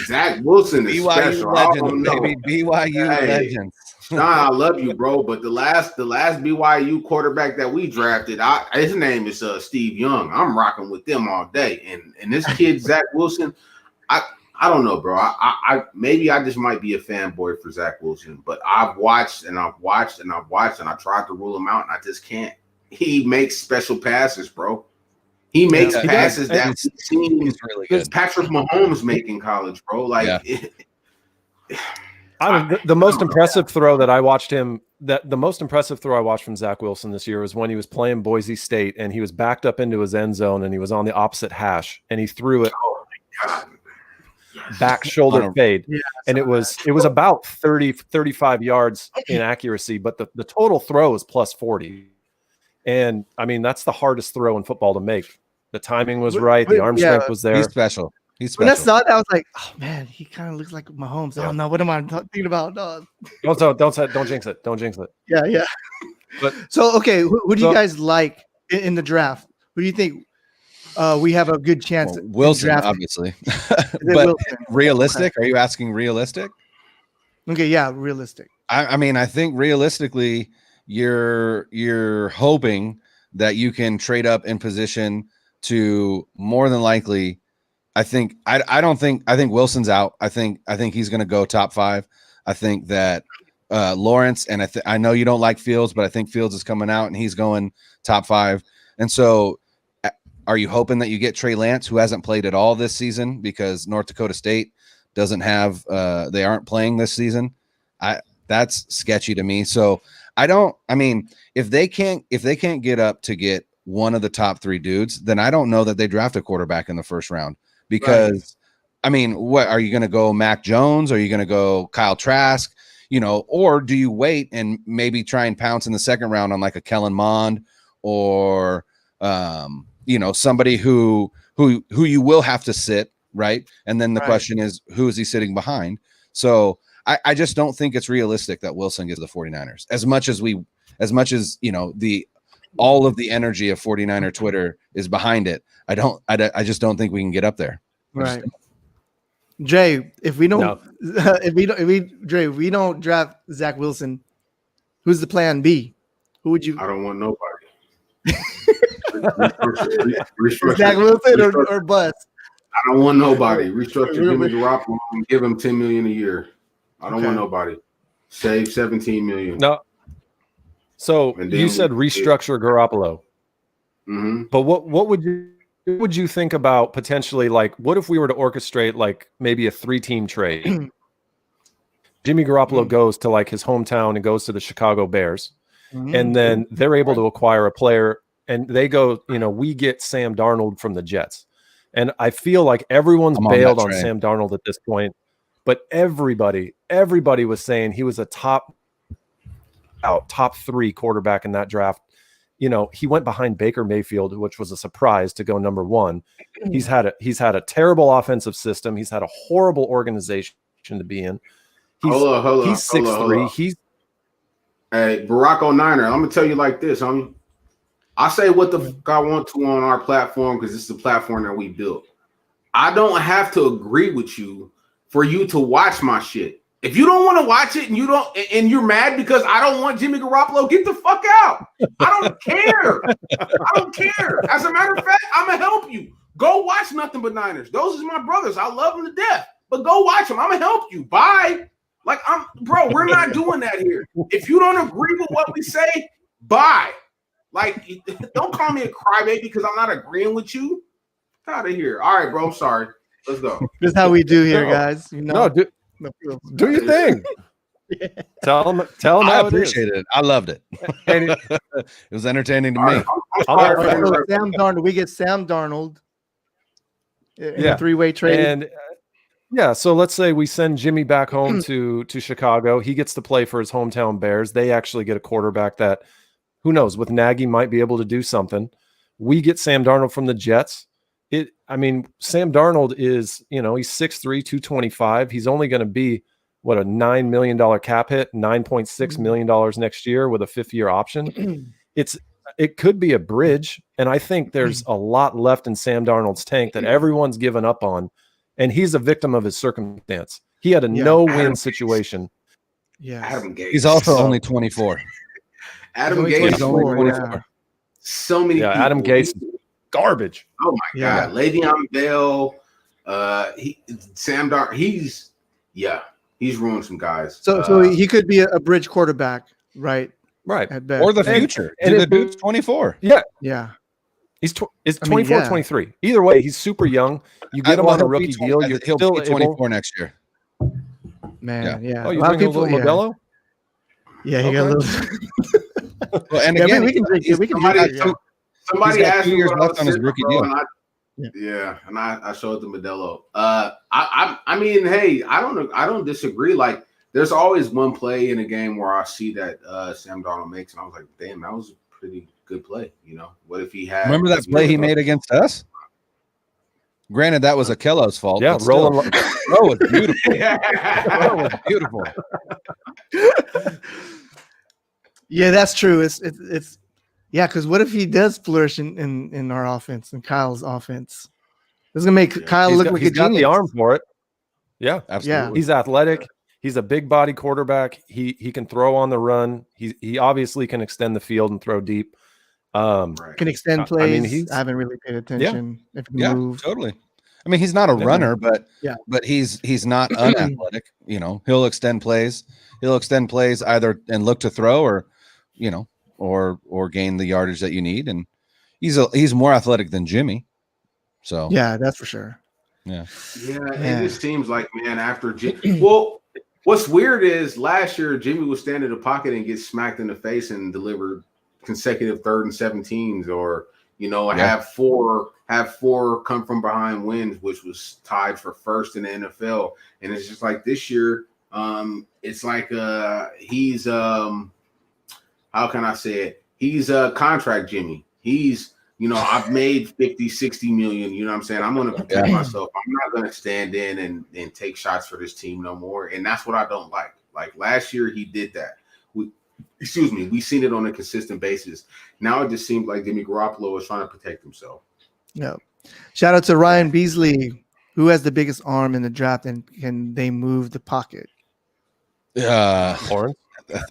Zach Wilson is BYU special. legends, baby. BYU legends. Sean, I love you, bro, but the last BYU quarterback that we drafted, his name is Steve Young. I'm rocking with them all day, and this kid Zach Wilson, I don't know, bro. I maybe I just might be a fanboy for Zach Wilson, but I've watched and I tried to rule him out, and I just can't. He makes special passes, bro. He makes passes that we've seen really Patrick Mahomes make in college, bro. Like the most impressive throw that I watched him. The most impressive throw I watched from Zach Wilson this year was when he was playing Boise State and he was backed up into his end zone and he was on the opposite hash and he threw it back shoulder fade. Yeah, and it was about 35 yards in accuracy, but the total throw is plus 40. And I mean, that's the hardest throw in football to make. The timing was right. The arm strength was there. He's special. When I saw that, I was like, "Oh man, he kind of looks like Mahomes." Yeah. I don't know. What am I thinking about? No. Don't jinx it. Don't jinx it. Yeah. But so, okay, who do you guys like in the draft? Who do you think we have a good chance? Well, Wilson, obviously. But Wilson? Realistic? Are you asking realistic? Okay, yeah, realistic. I mean, I think realistically, you're hoping that you can trade up in position to more than likely. I think Wilson's out. I think he's going to go top 5. I think that Lawrence and I know you don't like Fields, but I think Fields is coming out and he's going top 5. And so, are you hoping that you get Trey Lance, who hasn't played at all this season because North Dakota State doesn't have they aren't playing this season? That's sketchy to me. So if they can't get up to get one of the top 3 dudes, then I don't know that they draft a quarterback in the first round. Because, I mean, what are you going to go Mac Jones? Or are you going to go Kyle Trask? Or do you wait and maybe try and pounce in the second round on like a Kellen Mond or, somebody who you will have to sit, right? And then the question is, who is he sitting behind? So I just don't think it's realistic that Wilson gives the 49ers as much as all of the energy of 49er Twitter is behind it. I just don't think we can get up there. Right. Jay, if we don't draft Zach Wilson, who's the plan B? Who would you? I don't want nobody. Zach Wilson or bust? I don't want nobody. Restructure Jimmy Garoppolo and give him $10 million a year. I don't want nobody. Save $17 million. No. So you said restructure Garoppolo. Mm-hmm. But what would you think about potentially, like, what if we were to orchestrate like maybe a 3-team trade? Jimmy Garoppolo goes to like his hometown and goes to the Chicago Bears, and then they're able to acquire a player, and they go, we get Sam Darnold from the Jets, and I feel like everyone's bailed on Sam Darnold at this point, but everybody was saying he was a top 3 quarterback in that draft. He went behind Baker Mayfield, which was a surprise to go number 1. He's had a terrible offensive system. He's had a horrible organization to be in. He's 6'3". Hey, Barack O'Niner, I'm gonna tell you like this, homie. I say what the fuck I want to on our platform because it's the platform that we built. I don't have to agree with you for you to watch my shit. If you don't want to watch it and you're mad because I don't want Jimmy Garoppolo, get the fuck out. I don't care. I don't care. As a matter of fact, I'm gonna help you. Go watch Nothing But Niners. Those are my brothers. I love them to death. But go watch them. I'm gonna help you. Bye. Like bro, we're not doing that here. If you don't agree with what we say, bye. Like, don't call me a crybaby because I'm not agreeing with you. Get out of here. All right, bro. I'm sorry. Let's go. This is how we do here, guys. You know, do your thing. Yeah. Tell them I how appreciate it. I loved it. And it was entertaining to me. Sam Darnold. We get Sam Darnold in a three-way trade. And so let's say we send Jimmy back home to Chicago. He gets to play for his hometown Bears. They actually get a quarterback that, who knows, with Nagy might be able to do something. We get Sam Darnold from the Jets. Sam Darnold is, he's 6'3", 225. He's only going to be a $9 million cap hit, $9.6 million next year with a 5th-year option. It could be a bridge, and I think there's a lot left in Sam Darnold's tank that everyone's given up on, and he's a victim of his circumstance. He had a no-win situation. Yeah, Adam Gase. He's also only 24. Adam Gase is only 24. Yeah. So many people. Adam Gase, garbage. Oh my God, Le'Veon Bell, Sam Darnold. He's ruined some guys. So he could be a bridge quarterback, right? Right. At best. Or the future. And the dude's 24. Yeah. He's 24, 23. Either way, he's super young. You get him on a rookie deal. He'll be 24 next year. Man, yeah. Oh, you bring a little Modelo? Yeah, he got a little. Well, and again, we can drink it. We can drink it. Somebody asked 2 me years what left on his rookie deal. And I showed the Modelo. I mean, hey, I don't disagree. Like, there's always one play in a game where I see that Sam Darnold makes, and I was like, damn, that was a pretty good play. What if he had? Remember that play he made against us? Granted, that was Akello's fault. Yeah, rolling. Bro was beautiful. Bro was beautiful. Yeah, that's true. It's because what if he does flourish in our offense, in Kyle's offense? It's gonna make Kyle look like a genius. He's got the arm for it. Yeah, absolutely. Yeah. He's athletic. He's a big body quarterback. He can throw on the run. He obviously can extend the field and throw deep. Can extend plays. I haven't really paid attention. Yeah, totally. I mean, he's not a runner, but he's not unathletic. He'll extend plays. He'll extend plays either and look to throw or gain the yardage that you need. And he's more athletic than Jimmy. So yeah, that's for sure. Yeah. It just seems like, man, after Jimmy. Well, what's weird is last year Jimmy would stand in the pocket and get smacked in the face and deliver consecutive 3rd and 17s, or have four come from behind wins, which was tied for first in the NFL. And it's just like this year, it's like he's how can I say it? He's a contract Jimmy. He's I've made 50, 60 million. You know what I'm saying? I'm going to protect myself. I'm not going to stand in and take shots for this team no more. And that's what I don't like. Like last year, he did that. We've seen it on a consistent basis. Now it just seems like Jimmy Garoppolo is trying to protect himself. Yeah. Shout out to Ryan Beasley, who has the biggest arm in the draft, and can they move the pocket? Lawrence.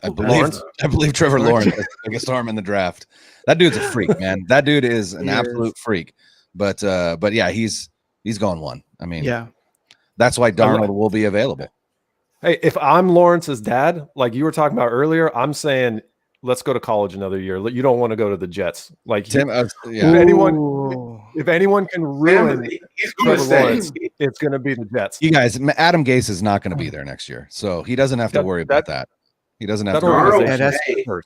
I believe Trevor Lawrence has the biggest arm in the draft. That dude's a freak, man. That dude is an absolute freak. But yeah, he's going one. I mean, that's why Darnold will be available. Hey, if I'm Lawrence's dad, like you were talking about earlier, I'm saying let's go to college another year. You don't want to go to the Jets. Like Tim, if anyone can ruin Trevor Lawrence, it's going to be the Jets. You guys, Adam Gase is not going to be there next year, so he doesn't have to worry about that. He doesn't have to worry about that.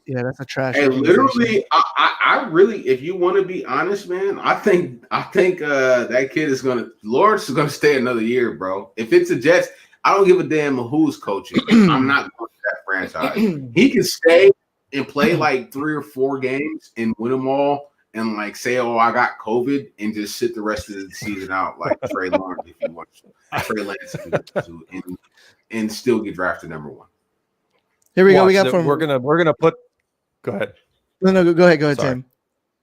That's a trash. Hey, literally, I really, if you want to be honest, man, I think that kid is Lawrence is gonna stay another year, bro. If it's the Jets, I don't give a damn who's coaching. I'm not going to that franchise. He can stay and play like 3 or 4 games and win them all, and like say, "Oh, I got COVID," and just sit the rest of the season out like Trey Lawrence if he wants to. Trey Lance and still get drafted number 1. Here we go. We got from. We're gonna put. Go ahead. No, go ahead. Go ahead, Tim.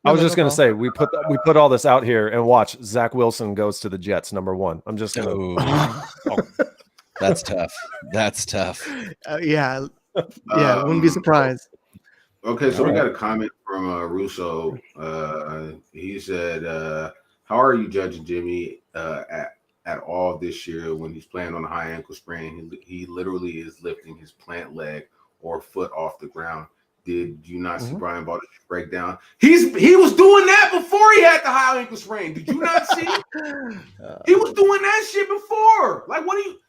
I was just going to say we put all this out here and watch. Zach Wilson goes to the Jets, #1. I'm just going to. That's tough. That's tough. Yeah, wouldn't be surprised. Okay, so we got a comment from Russo. He said, "How are you judging Jimmy at all this year when he's playing on a high ankle sprain? He literally is lifting his plant leg or foot off the ground. Did you not see Brian Baldwin break down? He was doing that before he had the high ankle sprain. Did you not see? He was doing that shit before. Like, what do you?"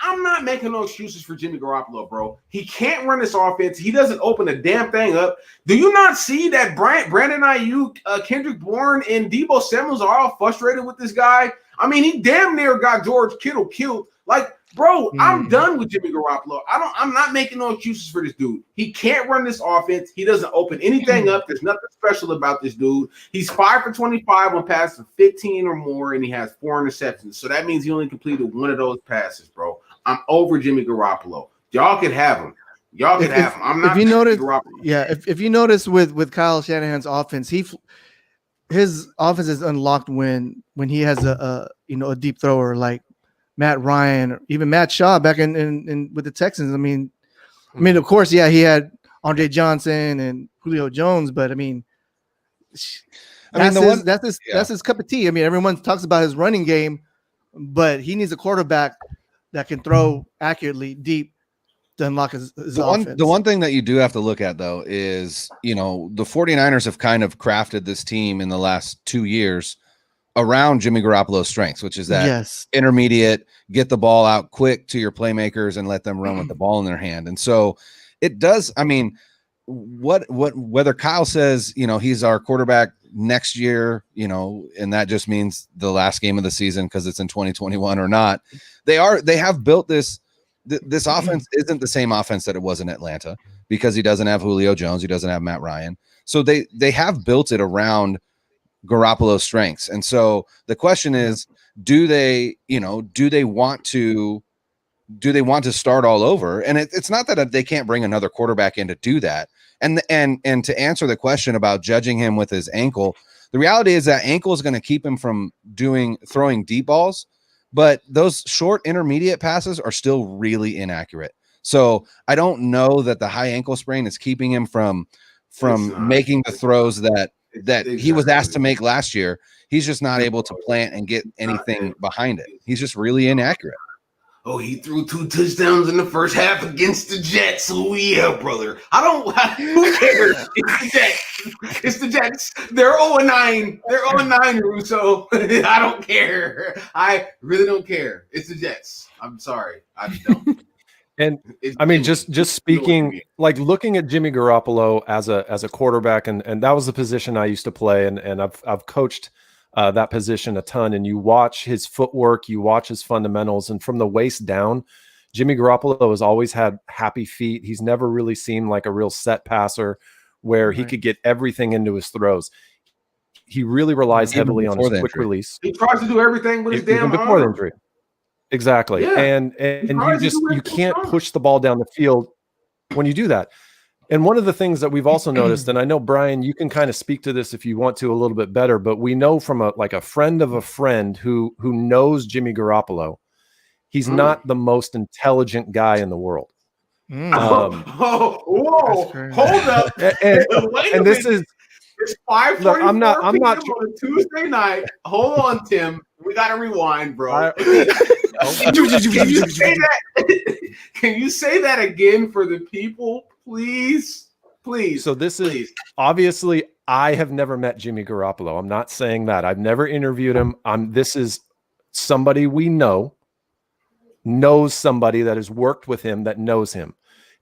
I'm not making no excuses for Jimmy Garoppolo, bro. He can't run this offense. He doesn't open a damn thing up. Do you not see that Brandon Ayuk, Kendrick Bourne, and Deebo Samuels are all frustrated with this guy? I mean, he damn near got George Kittle killed. Like, bro, I'm done with Jimmy Garoppolo. I'm not making no excuses for this dude. He can't run this offense. He doesn't open anything up. There's nothing special about this dude. He's 5 for 25 on passes of 15 or more, and he has 4 interceptions. So that means he only completed one of those passes, bro. I'm over Jimmy Garoppolo. Y'all can have him. Y'all can have him. I'm not. If you notice, if you notice with Kyle Shanahan's offense, his offense is unlocked when he has a deep thrower like Matt Ryan or even Matt Shaw back in with the Texans. I mean, of course, he had Andre Johnson and Julio Jones, but that's his cup of tea. I mean, everyone talks about his running game, but he needs a quarterback that can throw accurately deep to unlock his offense. The one thing that you do have to look at, though, is, the 49ers have kind of crafted this team in the last 2 years around Jimmy Garoppolo's strengths, which is that intermediate, get the ball out quick to your playmakers and let them run with the ball in their hand. And so it does. I mean, whether Kyle says, he's our quarterback next year, and that just means the last game of the season because it's in 2021 or not, they have built this offense isn't the same offense that it was in Atlanta because he doesn't have Julio Jones. He doesn't have Matt Ryan. So they have built it around Garoppolo's strengths. And so the question is, do they want to start all over? And it's not that they can't bring another quarterback in to do that. And to answer the question about judging him with his ankle, the reality is that ankle is going to keep him from throwing deep balls, but those short intermediate passes are still really inaccurate. So I don't know that the high ankle sprain is keeping him from making the throws that he was asked to make last year. He's just not able to plant and get anything behind it. He's just really inaccurate. Oh, he threw 2 touchdowns in the first half against the Jets. Oh, yeah, brother. Who cares? It's the Jets. They're 0-9. They're 0-9, Russo. I don't care. I really don't care. It's the Jets. I'm sorry. I just don't. And just speaking, like looking at Jimmy Garoppolo as a quarterback, and that was the position I used to play, and I've coached that position a ton. And you watch his footwork, you watch his fundamentals, and from the waist down, Jimmy Garoppolo has always had happy feet. He's never really seemed like a real set passer where he could get everything into his throws. He really relies heavily on his quick release. He tries to do everything with his damn before arm. the injury. Exactly. Yeah. And you can't push the ball down the field when you do that. And one of the things that we've also noticed, and I know, Brian, you can kind of speak to this if you want to a little bit better, but we know from a friend of a friend who knows Jimmy Garoppolo, he's not the most intelligent guy in the world. Whoa, hold up. And this is it's 5:44 I'm not on a Tuesday night. Hold on, Tim. We got to rewind, bro. Can you say that again for the people, please? Please. So this is obviously, I have never met Jimmy Garoppolo. I'm not saying that. I've never interviewed him. This is somebody we knows somebody that has worked with him that knows him.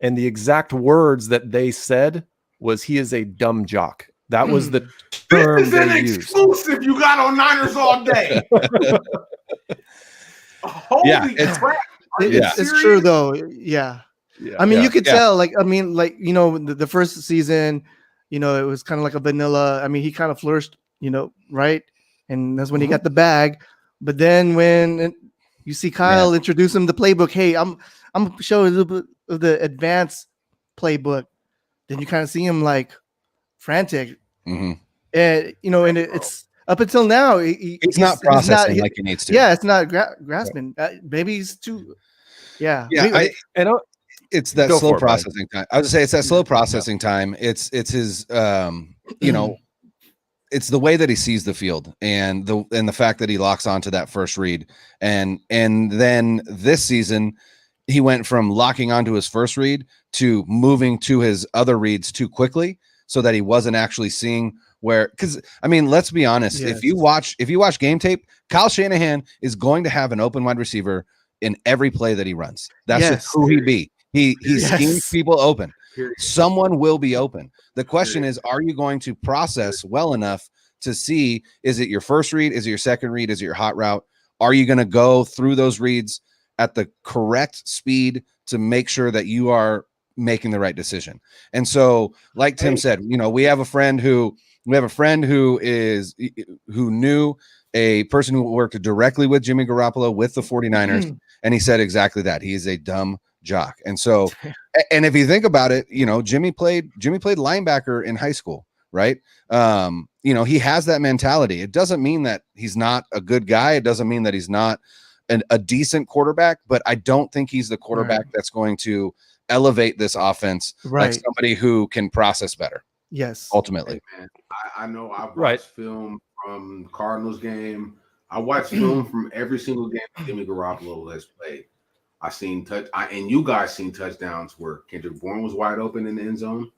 And the exact words that they said was, he is a dumb jock. That was the term this is an exclusive you got on Niners all day. Holy crap. It's true though. Yeah. I mean, you could tell, the first season, it was kind of like a vanilla. I mean, he kind of flourished, right? And that's when he got the bag. But then when you see Kyle introduce him the playbook, hey, I'm showing a little bit of the advanced playbook. Then you kind of see him like frantic. Mm-hmm. And it's up until now, he's not processing like he needs to. Yeah, it's not grasping. Maybe he's too. Yeah, yeah. It's that slow processing time. I would say it's that slow processing time. It's his it's the way that he sees the field and the fact that he locks onto that first read. And then this season he went from locking onto his first read to moving to his other reads too quickly so that he wasn't actually seeing where, because I mean, let's be honest, yes. if you watch game tape, Kyle Shanahan is going to have an open wide receiver in every play that he runs. That's just who he be. He schemes people open. Someone will be open. The question is, are you going to process well enough to see, is it your first read? Is it your second read? Is it your hot route? Are you going to go through those reads at the correct speed to make sure that you are making the right decision? And so, like Tim said, we have a friend who knew a person who worked directly with Jimmy Garoppolo with the 49ers. And he said exactly that. He is a dumb jock. And so, and if you think about it, Jimmy played linebacker in high school, right? He has that mentality. It doesn't mean that he's not a good guy. It doesn't mean that he's not a decent quarterback, but I don't think he's the quarterback that's going to elevate this offense like somebody who can process better. Yes. Ultimately. Hey, man, I know I've watched film from Cardinals game. I watched film from every single game Jimmy Garoppolo has played. And you guys seen touchdowns where Kendrick Bourne was wide open in the end zone.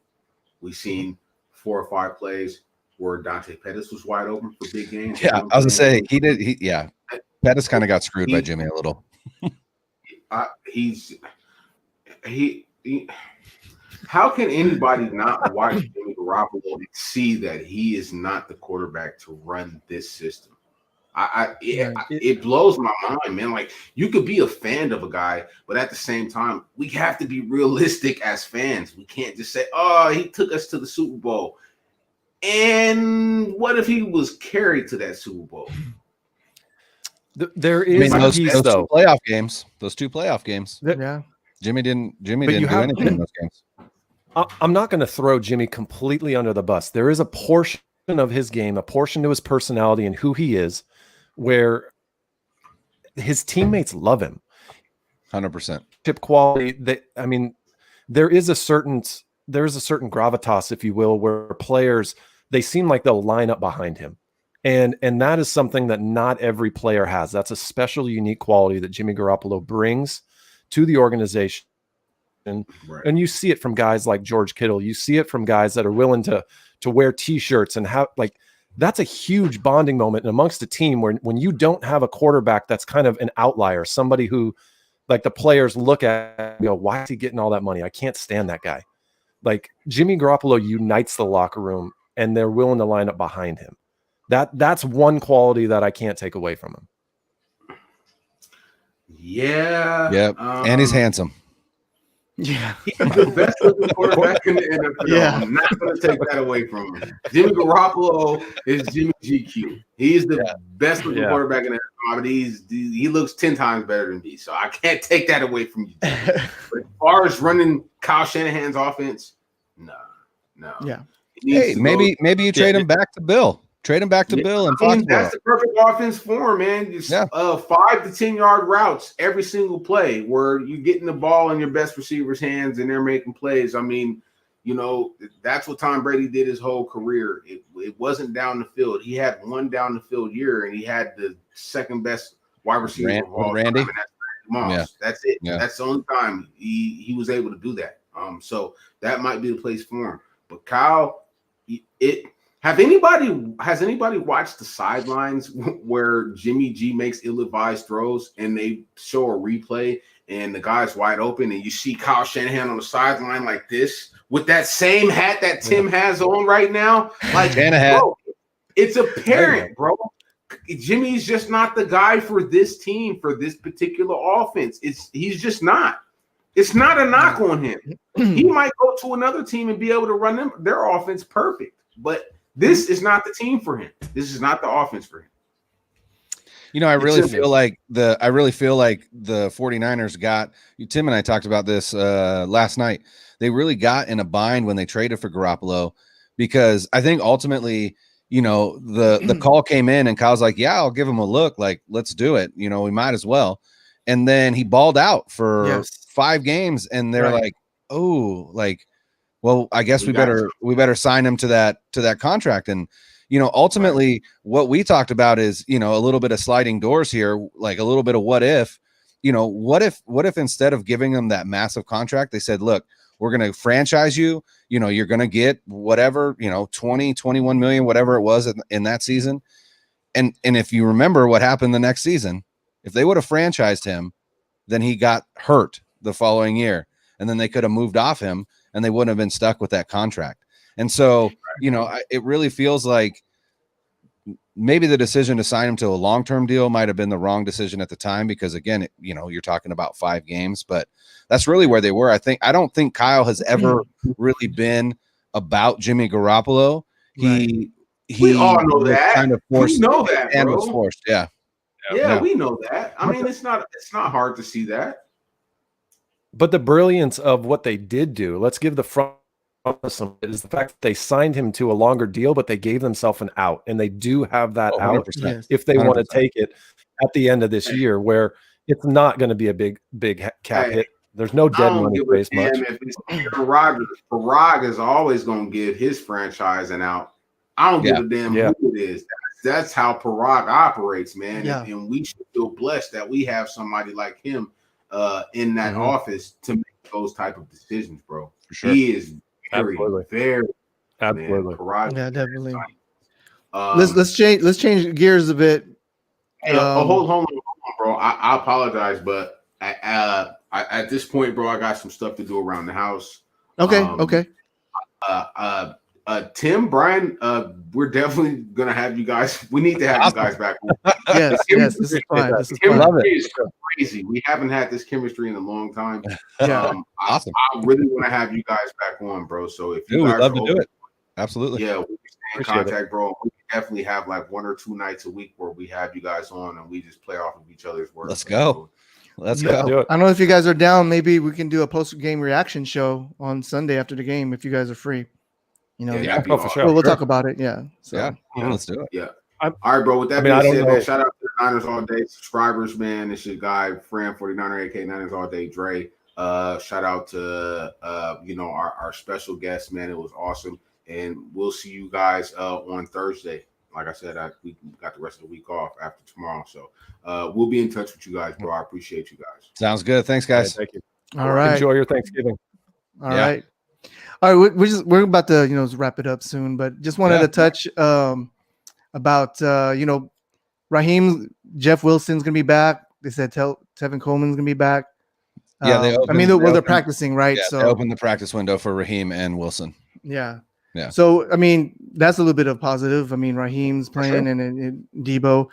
We've seen 4 or 5 plays where Dante Pettis was wide open for big games. Yeah, I was gonna say Pettis kind of got screwed by Jimmy a little. How can anybody not watch Jimmy Garoppolo and see that he is not the quarterback to run this system? It blows my mind, man. Like, you could be a fan of a guy, but at the same time, we have to be realistic as fans. We can't just say, "Oh, he took us to the Super Bowl." And what if he was carried to that Super Bowl? There is those 2 playoff games. Those 2 playoff games. Yeah. Jimmy didn't do anything in those games. I'm not going to throw Jimmy completely under the bus. There is a portion of his game, a portion to his personality and who he is, where his teammates love him. 100%. Chip quality. There is a certain gravitas, if you will, where players, they seem like they'll line up behind him. And that is something that not every player has. That's a special, unique quality that Jimmy Garoppolo brings to the organization. And you see it from guys like George Kittle. You see it from guys that are willing to wear T-shirts and have, like, that's a huge bonding moment amongst a team when you don't have a quarterback that's kind of an outlier, somebody who, like, the players look at and go, why is he getting all that money? I can't stand that guy. Like, Jimmy Garoppolo unites the locker room, and they're willing to line up behind him. That's one quality that I can't take away from him. Yeah. Yep. And he's handsome. Yeah. He's the best looking quarterback in the NFL. Yeah. I'm not going to take that away from him. Jimmy Garoppolo is Jimmy GQ. He's the best looking quarterback in the NFL. But he looks 10 times better than me. So I can't take that away from you. But as far as running Kyle Shanahan's offense, no. Yeah. Hey, maybe you trade him back to Bill. Trade him back to Bill and Foxborough. That's the perfect offense for him, man. Just 5 to 10 yard routes every single play where you're getting the ball in your best receiver's hands and they're making plays. I mean, that's what Tom Brady did his whole career. It wasn't down the field. He had one down the field year, and he had the second best wide receiver of all time. And that's Moss. That's it. Yeah. That's the only time he was able to do that. So that might be the place for him. But Kyle, has anybody watched the sidelines where Jimmy G makes ill-advised throws and they show a replay and the guy's wide open and you see Kyle Shanahan on the sideline like this with that same hat that Tim has on right now? Like, bro, it's apparent, bro. Jimmy's just not the guy for this team, for this particular offense. He's just not. It's not a knock on him. He might go to another team and be able to run their offense perfect, but this is not the team for him. This is not the offense for him. I really feel like the 49ers got, Tim and I talked about this last night. They really got in a bind when they traded for Garoppolo, because I think ultimately the call came in and Kyle's like, yeah, I'll give him a look. Like, let's do it. We might as well. And then he balled out for 5 games, and they're like, oh, like, well, I guess we better sign him to that contract. And, ultimately what we talked about is, a little bit of sliding doors here, like a little bit of what if instead of giving them that massive contract, they said, look, we're going to franchise you, you're going to get whatever, 20, 21 million, whatever it was in that season. And if you remember what happened the next season, if they would have franchised him, then he got hurt the following year, and then they could have moved off him and they wouldn't have been stuck with that contract. And so, it really feels like maybe the decision to sign him to a long-term deal might have been the wrong decision at the time, because again, you're talking about 5 games, but that's really where they were. I don't think Kyle has ever really been about Jimmy Garoppolo. We all know that. Kind of forced, we know that, and bro. Was forced. Yeah, we know that. I mean, it's not hard to see that. But the brilliance of what they did do, let's give the front some, is the fact that they signed him to a longer deal, but they gave themselves an out, and they do have that out if they 100%. Want to take it at the end of this year, where it's not going to be a big cap hit. There's no dead money space much. If it's Aaron Rodgers, Parag is always going to give his franchise an out. I don't give a damn who it is. That's how Parag operates, man. Yeah. And we should feel blessed that we have somebody like him in that office to make those type of decisions, bro. For sure. He is very absolutely. Yeah, definitely. Let's change gears a bit. Hey, hold on, bro. I apologize, but at this point, bro, I got some stuff to do around the house. Okay. Tim, Brian, we're definitely gonna have you guys. We need to have you guys back. yes, this is fine. Chemistry is crazy. We haven't had this chemistry in a long time. Awesome. I really want to have you guys back on, bro. So if you we'd guys love to do it. Absolutely. Yeah, we can stay in contact, bro. We can definitely have like 1 or 2 nights a week where we have you guys on and we just play off of each other's work. Let's go. Let's go. I don't know if you guys are down. Maybe we can do a post-game reaction show on Sunday after the game if you guys are free. For sure. We'll talk about it. Yeah. So. Yeah, let's do it. Yeah. All right, bro. With that being said, man, shout out to the Niners All Day subscribers, man. It's your guy, Fran 49er, aka Niners All Day, Dre. Shout out to our special guest, man. It was awesome. And we'll see you guys on Thursday. Like I said, we got the rest of the week off after tomorrow. So we'll be in touch with you guys, bro. I appreciate you guys. Sounds good. Thanks, guys. Thank you. All right. Enjoy your Thanksgiving. All right. We're about to wrap it up soon, but just wanted to touch about Raheem, Jeff Wilson's gonna be back. They said Tevin Coleman's gonna be back. They're practicing, right? Yeah, so they opened the practice window for Raheem and Wilson. Yeah. Yeah. So that's a little bit of positive. Raheem's playing and Deebo,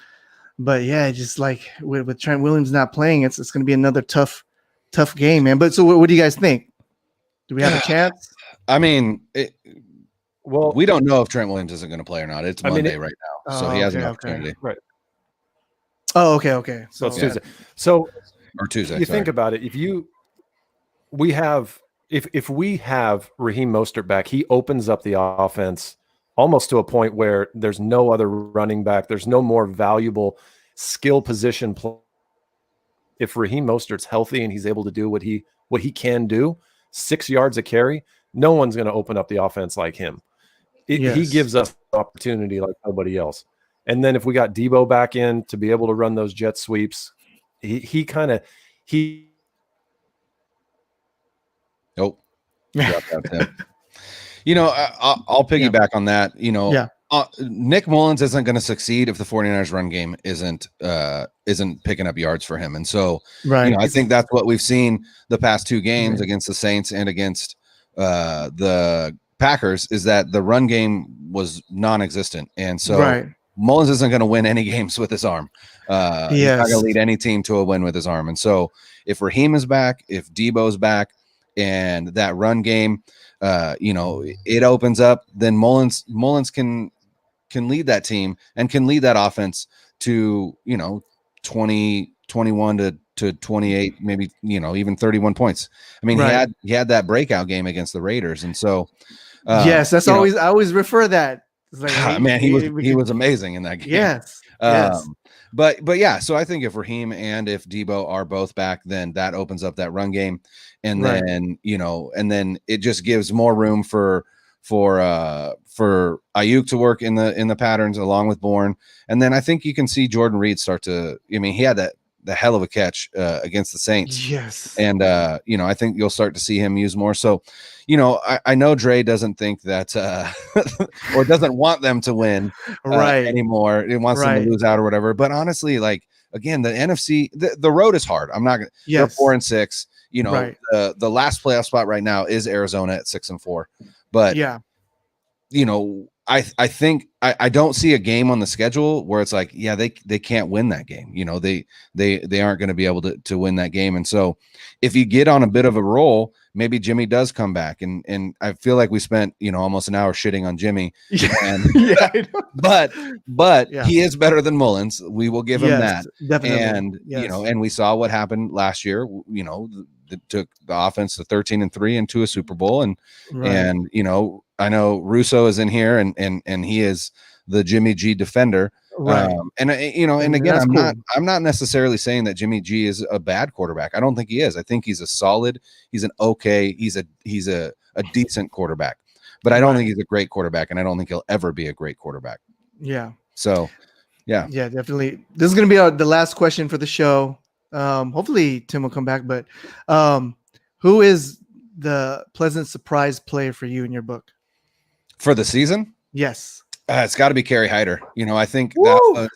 but just like with Trent Williams not playing, it's going to be another tough game, man. But so what do you guys think? Do we have a chance? We don't know if Trent Williams isn't going to play or not. It's Monday right now, so he has an opportunity. Right. Oh, okay. So it's Tuesday. So or Tuesday. You think about it. If we have Raheem Mostert back, he opens up the offense almost to a point where there's no other running back. There's no more valuable skill position play. If Raheem Mostert's healthy and he's able to do what he can do, 6 yards a carry, no one's going to open up the offense like him. He gives us an opportunity like nobody else. And then if we got Deebo back in to be able to run those jet sweeps, Nope. I'll piggyback on that. Nick Mullins isn't going to succeed if the 49ers run game isn't picking up yards for him. And so, I think that's what we've seen the past 2 games against the Saints and against the Packers, is that the run game was non-existent. And so Mullins isn't going to win any games with his arm. He's not going to lead any team to a win with his arm. And so if Raheem is back, if Deebo's back, and that run game, it opens up, then Mullins can lead that team and can lead that offense to 20, 21 to 28, maybe even 31 points. He had that breakout game against the Raiders, and so that's I always refer that It's like, hey, man, he was amazing in that game. Yes. Yes. But yeah, so I think if Raheem and if Deebo are both back, then that opens up that run game, and then and then it just gives more room for Ayuk to work in the patterns along with Bourne, and then I think you can see Jordan Reed start to. I mean, he had the hell of a catch against the Saints. Yes. And I think you'll start to see him use more. So, I know Dre doesn't think that or doesn't want them to win anymore. He wants them to lose out or whatever. But honestly, like again, the NFC, the road is hard. I'm not gonna they're 4-6. The last playoff spot right now is Arizona at 6-4. But I think I don't see a game on the schedule where it's like, yeah, they can't win that game. They aren't going to be able to win that game. And so if you get on a bit of a roll, maybe Jimmy does come back. And I feel like we spent, almost an hour shitting on Jimmy. And, but he is better than Mullins. We will give him that. Definitely. And, and we saw what happened last year, that took the offense to 13-3 into a Super Bowl. And I know Russo is in here and he is the Jimmy G defender. Right. And again, I'm not necessarily saying that Jimmy G is a bad quarterback. I don't think he is. I think he's he's a decent quarterback, but I don't think he's a great quarterback. And I don't think he'll ever be a great quarterback. Yeah. So, yeah, definitely. This is going to be the last question for the show. Hopefully Tim will come back, but who is the pleasant surprise player for you in your book for the season? Yes. It's got to be Kerry Hyder. I think I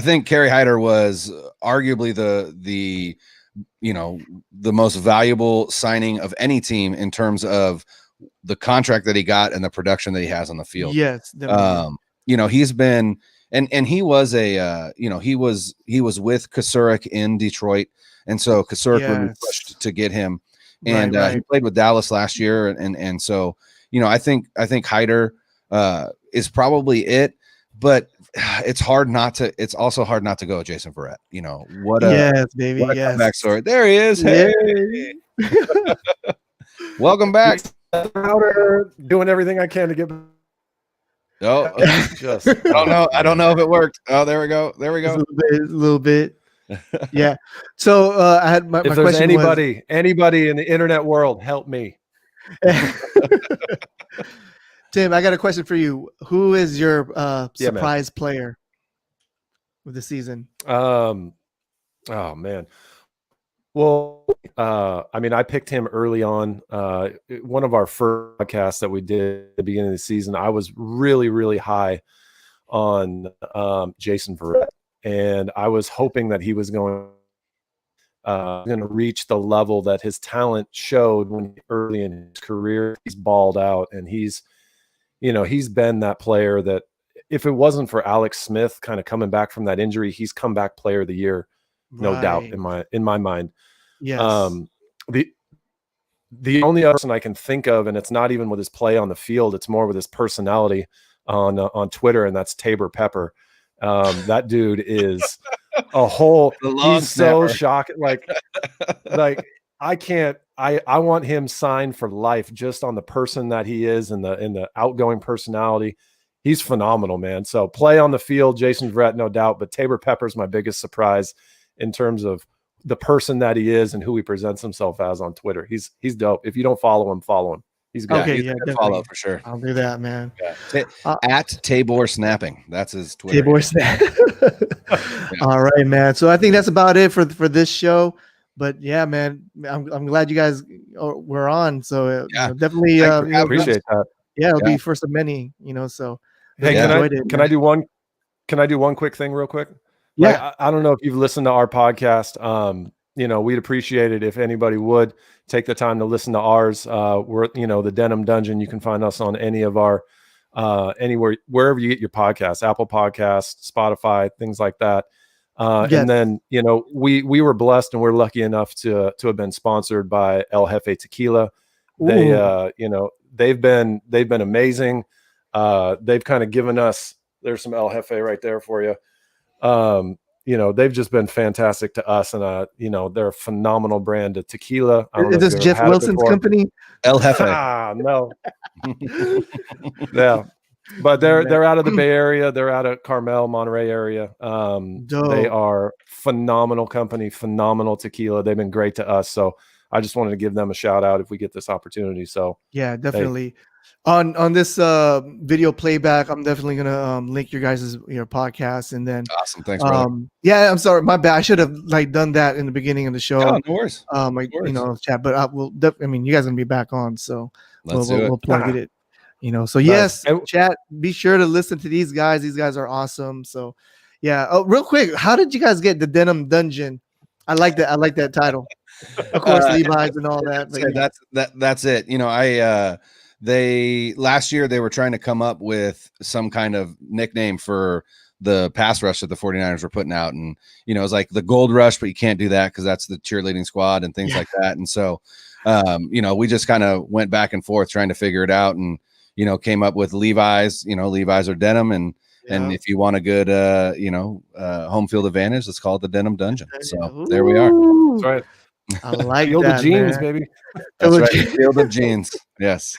think Kerry Hyder was arguably the most valuable signing of any team in terms of the contract that he got and the production that he has on the field. Yes. Definitely. He's been and he was he was with Kasurek in Detroit, and so Kasurek really pushed to get him, and he played with Dallas last year, and so I think Hyder is probably it, but it's also hard not to go with Jason Verrett. What a comeback story. There he is. Hey. Welcome back. Doing everything I can to get. Oh, I don't know if it worked. Oh, there we go. A little bit. Yeah. So I had my if question. There's anybody in the internet world, help me. Tim, I got a question for you. Who is your surprise player of the season? Oh man. Well, I picked him early on. One of our first podcasts that we did at the beginning of the season, I was really, really high on Jason Verrett, and I was hoping that he was going to reach the level that his talent showed when early in his career. He's balled out, and he's been that player that if it wasn't for Alex Smith kind of coming back from that injury, he's comeback player of the year. No doubt in my mind. Yes. The only other person I can think of, and it's not even with his play on the field, it's more with his personality on Twitter, and that's Tabor Pepper. That dude is a whole. He's so shocking. Like I can't. I want him signed for life just on the person that he is and the outgoing personality. He's phenomenal, man. So play on the field, Jason Verrett, no doubt, but Tabor Pepper's my biggest surprise in terms of the person that he is and who he presents himself as on Twitter. He's dope. If you don't follow him, follow him. He's good. Okay, he's a follow for sure. I'll do that, man. Yeah. At Tabor Snapping. That's his Twitter. Tabor Snap. All right, man. So I think that's about it for this show. But yeah, man, I'm glad you guys were on. So definitely appreciate that. Yeah, it'll be first of many. So hey, can I do one quick thing real quick? Yeah, I don't know if you've listened to our podcast. We'd appreciate it if anybody would take the time to listen to ours. We're the Denim Dungeon. You can find us on any of our anywhere, wherever you get your podcasts, Apple Podcasts, Spotify, things like that. And then we were blessed and we're lucky enough to have been sponsored by El Jefe Tequila. They they've been amazing. They've kind of given us. There's some El Jefe right there for you. They've just been fantastic to us, and they're a phenomenal brand of tequila. Is this Jeff Wilson's company? El Jefe. No. Yeah. But they're out of the Bay Area. They're out of Carmel, Monterey area. They are phenomenal company, phenomenal tequila. They've been great to us. So I just wanted to give them a shout out if we get this opportunity. So yeah, definitely. On this video playback, I'm definitely gonna link your podcast, and then awesome. Thanks, brother. Yeah, I'm sorry, my bad. I should have done that in the beginning of the show. No worries. Chat, but I will. You guys gonna be back on, so we'll plug it. So yes, chat. Be sure to listen to these guys. These guys are awesome. So yeah. Oh, real quick, how did you guys get the Denim Dungeon? I like that. I like that title. Of course, Levi's and all that. But that's it. They last year they were trying to come up with some kind of nickname for the pass rush that the 49ers were putting out. And, it was like the gold rush, but you can't do that because that's the cheerleading squad and things like that. And so, we just kind of went back and forth trying to figure it out and, came up with Levi's, Levi's or denim. And if you want a good, home field advantage, let's call it the Denim Dungeon. So there we are. That's right. I like Field that, of jeans, man. baby. That's right. Field of jeans. Yes.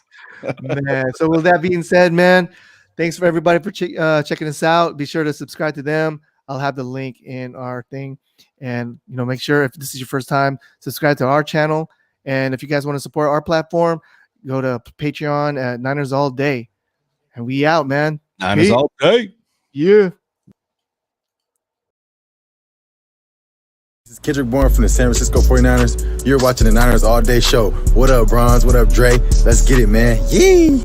Man. So with that being said, man, thanks for everybody for checking us out. Be sure to subscribe to them. I'll have the link in our thing, and make sure if this is your first time, subscribe to our channel. And if you guys want to support our platform, go to Patreon at Niners All Day, and we out, man. Niners All Day. Yeah. This is Kendrick Bourne from the San Francisco 49ers. You're watching the Niners All Day Show. What up, Bronze? What up, Dre? Let's get it, man. Yee!